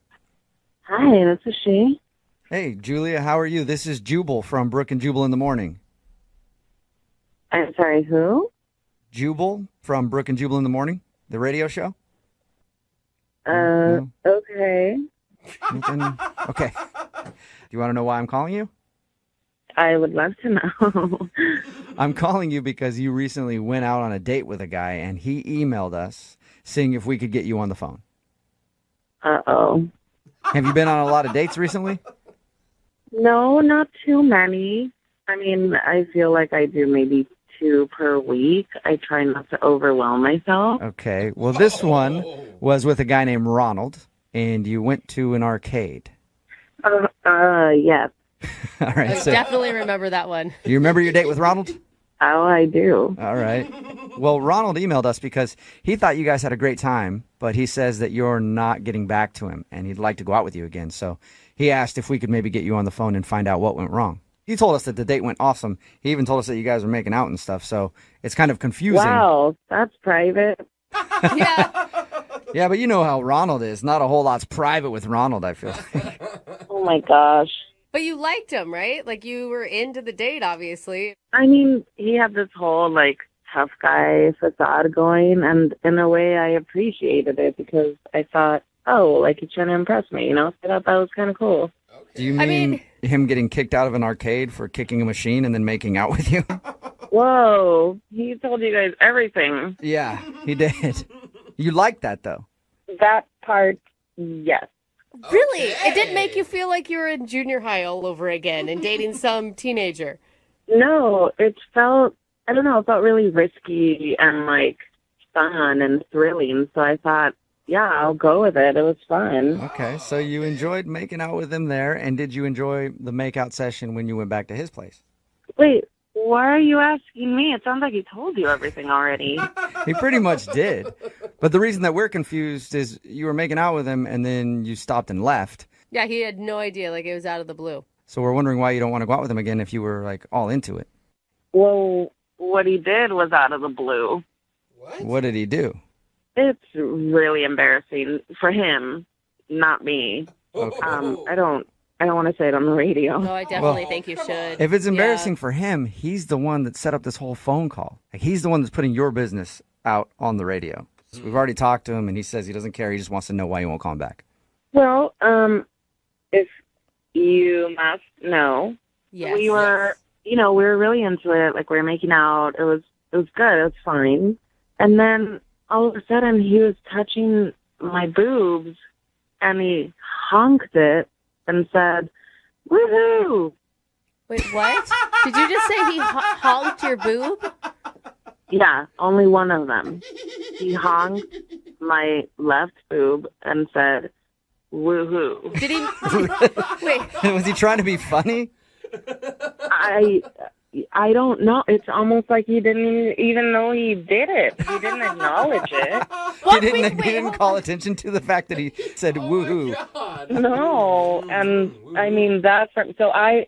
Hi, this is she. Hey, Julia, how are you? This is Jubal from Brooke and Jubal in the morning. I'm sorry, who? Jubal from Brooke and Jubal in the morning, the radio show? Okay. Nothing? Okay. Do you want to know why I'm calling you? I would love to know. I'm calling you because you recently went out on a date with a guy, and he emailed us seeing if we could get you on the phone. Uh-oh. Have you been on a lot of dates recently? No, not too many. I mean, I feel like I do maybe 2 per week. I try not to overwhelm myself. Okay. Well, this one was with a guy named Ronald, and you went to an arcade. Yes. All right. I So, definitely remember that one. do you remember your date with Ronald? Oh, I do. All right. Well, Ronald emailed us because he thought you guys had a great time, but he says that you're not getting back to him, and he'd like to go out with you again. So he asked if we could maybe get you on the phone and find out what went wrong. He told us that the date went awesome. He even told us that you guys were making out and stuff, so it's kind of confusing. Wow, that's private. Yeah. Yeah, but you know how Ronald is. Not a whole lot's private with Ronald, I feel like. Oh, my gosh. But you liked him, right? Like you were into the date, obviously. I mean, he had this whole, like, tough guy facade going, and in a way I appreciated it because I thought, oh, like, he's trying to impress me, you know? I thought that was kind of cool. Do you mean him getting kicked out of an arcade for kicking a machine and then making out with you? Whoa, he told you guys everything. Yeah, he did. You liked that, though. That part, yes. Really? It didn't make you feel like you were in junior high all over again and dating some teenager? No, it felt, I don't know, it felt really risky and, like, fun and thrilling, so I thought, yeah, I'll go with it. It was fun. Okay, so you enjoyed making out with him there, and did you enjoy the makeout session when you went back to his place? Wait, why are you asking me? It sounds like he told you everything already. He pretty much did. But the reason that we're confused is you were making out with him, and then you stopped and left. Yeah, he had no idea. Like it was out of the blue. So we're wondering why you don't want to go out with him again if you were, like, all into it. Well, what he did was out of the blue. What did he do? It's really embarrassing for him, not me. Okay. I don't want to say it on the radio. No, I definitely think you should. If it's embarrassing for him, he's the one that set up this whole phone call. Like, he's the one that's putting your business out on the radio. So we've already talked to him, and he says he doesn't care. He just wants to know why you won't call him back. Well, if you must know, yes. we were, we were really into it. Like, we were making out. It was good. It was fine. And then all of a sudden, he was touching my boobs, and he honked it and said, "Woohoo!" Wait, what? Did you just say he honked your boob? Yeah, only one of them. He honked my left boob and said, "Woohoo!" Did he? Wait. Was he trying to be funny? I don't know. It's almost like he didn't even know he did it. He didn't acknowledge it. He didn't call attention to the fact that he said woohoo. No, and I mean so I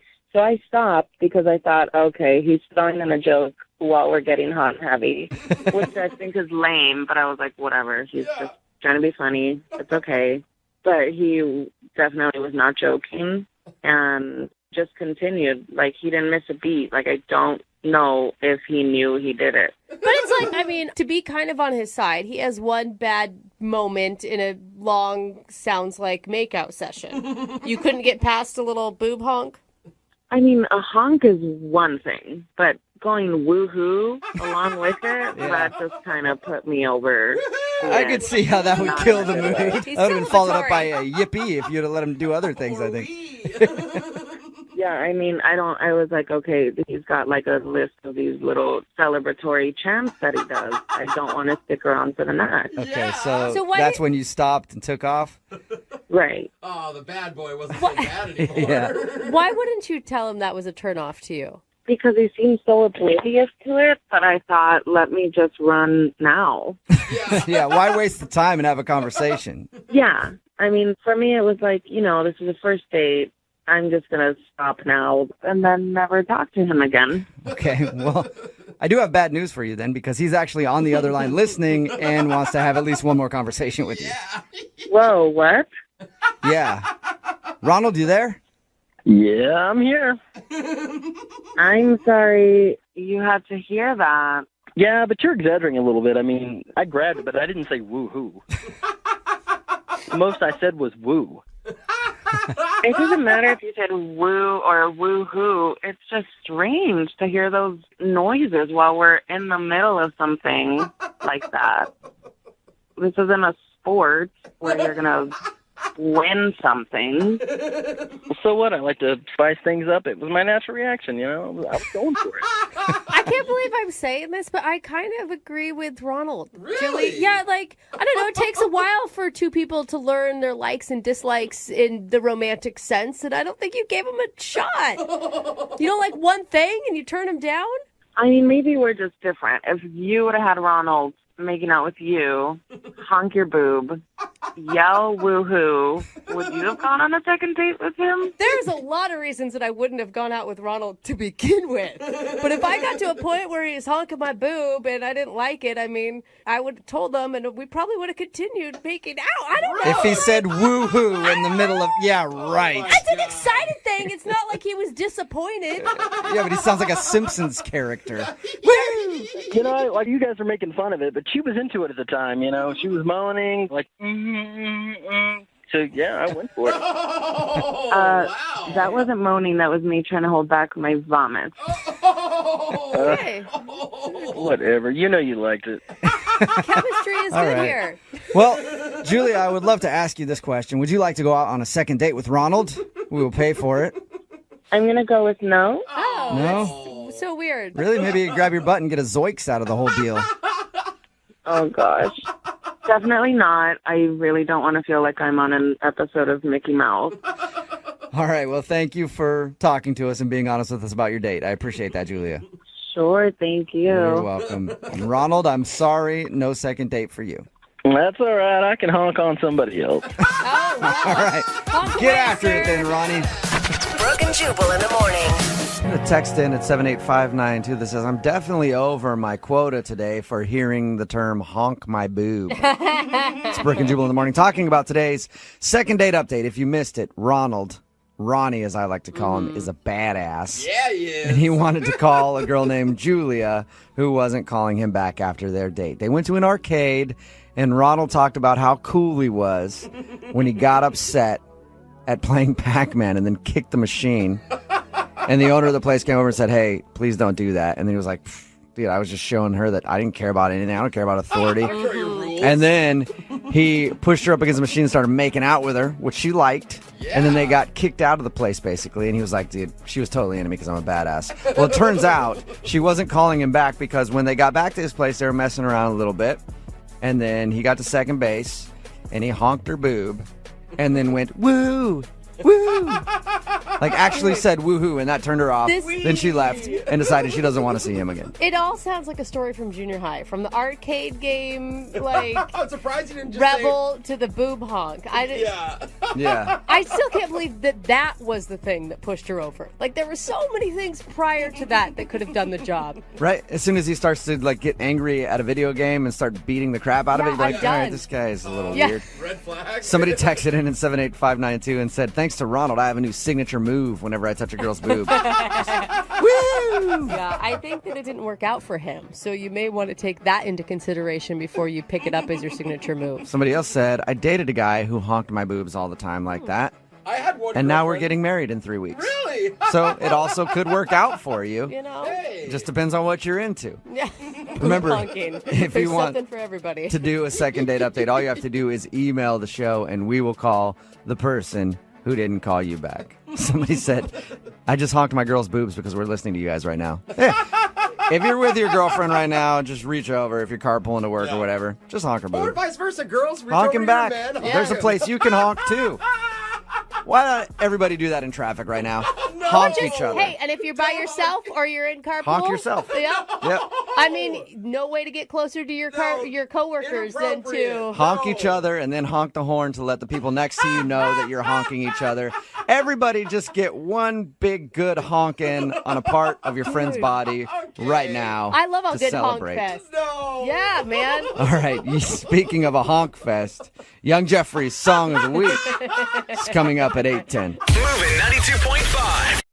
stopped because I thought, okay, he's throwing in a joke while we're getting hot and heavy, which I think is lame. But I was like, whatever. He's just trying to be funny. It's okay. But he definitely was not joking, and just continued. Like, he didn't miss a beat. Like, I don't know if he knew he did it. But it's like, I mean, to be kind of on his side, he has one bad moment in a long, sounds like, makeout session. You couldn't get past a little boob honk? I mean, a honk is one thing, but going woohoo along with it, that just kind of put me over. I could see how that would kill the mood. That would He's have been still followed up by Vittori. a yippee if you'd have let him do other things, I think. Yeah, I mean, I was like, okay, he's got like a list of these little celebratory chants that he does. I don't want to stick around for the night. Okay, so So why that's did- when you stopped and took off? Right. Oh, the bad boy wasn't so bad anymore. Yeah. Why wouldn't you tell him that was a turnoff to you? Because he seemed so oblivious to it, but I thought, let me just run now. Yeah, why waste the time and have a conversation? Yeah. I mean, for me, it was like, this is a first date. I'm just going to stop now and then never talk to him again. Okay, well, I do have bad news for you then, because he's actually on the other line listening and wants to have at least one more conversation with you. Whoa, what? Yeah. Ronald, you there? Yeah, I'm here. I'm sorry you had to hear that. Yeah, but you're exaggerating a little bit. I mean, I grabbed it, but I didn't say woo-hoo. The most I said was woo. It doesn't matter if you said woo or woo-hoo. It's just strange to hear those noises while we're in the middle of something like that. This isn't a sport where you're going to win something. So what? I like to spice things up. It was my natural reaction, I was going for it. I can't believe I'm saying this, but I kind of agree with Ronald. Really? Julie, yeah, like, I don't know, it takes a while for two people to learn their likes and dislikes in the romantic sense, and I don't think you gave him a shot. You don't like one thing and you turn him down? I mean, maybe we're just different. If you would have had Ronald making out with you, honk your boob, yell woohoo, would you have gone on a second date with him? There's a lot of reasons that I wouldn't have gone out with Ronald to begin with. But if I got to a point where he's honking my boob and I didn't like it, I mean, I would have told him and we probably would have continued making out. I don't know. If he said woohoo in the middle of, yeah, right. That's an excited thing. It's not like he was disappointed. Yeah, but he sounds like a Simpsons character. Like you guys are making fun of it, but she was into it at the time, She was moaning, like, So, yeah, I went for it. That wasn't moaning. That was me trying to hold back my vomit. Whatever. You liked it. Chemistry is All good right. here. Well, Julia, I would love to ask you this question. Would you like to go out on a second date with Ronald? We will pay for it. I'm going to go with no. Oh, No? that's so weird. Really? Maybe you grab your butt and get a Zoiks out of the whole deal. Oh, gosh. Definitely not. I really don't want to feel like I'm on an episode of Mickey Mouse. All right. Well, thank you for talking to us and being honest with us about your date. I appreciate that, Julia. Sure, thank you. You're welcome. And Ronald, I'm sorry. No second date for you. That's all right. I can honk on somebody else. Oh, wow. All right. Get after it then, Ronnie. Brooke and Jubal in the morning. A text in at 78592 that says, I'm definitely over my quota today for hearing the term honk my boob. It's Brooke and Jubal in the morning talking about today's second date update. If you missed it, Ronnie, as I like to call him, is a badass. Yeah, he is. And he wanted to call a girl named Julia who wasn't calling him back after their date. They went to an arcade, and Ronald talked about how cool he was when he got upset at playing Pac-Man and then kicked the machine. And the owner of the place came over and said, hey, please don't do that. And then he was like, dude, I was just showing her that I didn't care about anything. I don't care about authority. And then he pushed her up against the machine and started making out with her, which she liked. Yeah. And then they got kicked out of the place, basically. And he was like, dude, she was totally into me because I'm a badass. Well, it turns out she wasn't calling him back because when they got back to his place, they were messing around a little bit. And then he got to second base, and he honked her boob, and then went, woo, woo. Like, actually said woohoo, and that turned her off. Then she left and decided she doesn't want to see him again. It all sounds like a story from junior high, from the arcade game, like I'm surprised you didn't just Rebel to the boob honk. Yeah. I still can't believe that was the thing that pushed her over. Like, there were so many things prior to that could have done the job. Right? As soon as he starts to get angry at a video game and start beating the crap out of it, you're like, all right, this guy is a little weird. Red flag. Somebody texted in at 78592 and said, thank thanks to Ronald, I have a new signature move whenever I touch a girl's boob. Yeah, I think that it didn't work out for him. So you may want to take that into consideration before you pick it up as your signature move. Somebody else said, I dated a guy who honked my boobs all the time like that. I had one. And now we're getting married in 3 weeks. Really? So it also could work out for you. You know? Hey. Just depends on what you're into. Yeah. Remember, Honking. if There's you want something for everybody. to do a second date update, all you have to do is email the show and we will call the person who didn't call you back. Somebody said, I just honked my girl's boobs because we're listening to you guys right now. Yeah. If you're with your girlfriend right now, just reach over. If you're carpooling to work or whatever, just honk her Or boob. vice versa, girls. Reach Honk him over back. to your man, honk There's a him. place you can honk too. Why not everybody do that in traffic right now? Honk each other. Hey, and if you're by yourself or you're in carpool, Honk yourself. Yep. Yep. I mean, no way to get closer to your your coworkers than to Honk each other and then honk the horn to let the people next to you know that you're honking each other. Everybody just get one big good honking on a part of your friend's body right now. I love a to good celebrate. honk fest. Yeah, man. All right, speaking of a honk fest, Young Jeffrey's Song of the Week is coming up at 8:10. Moving 92.5.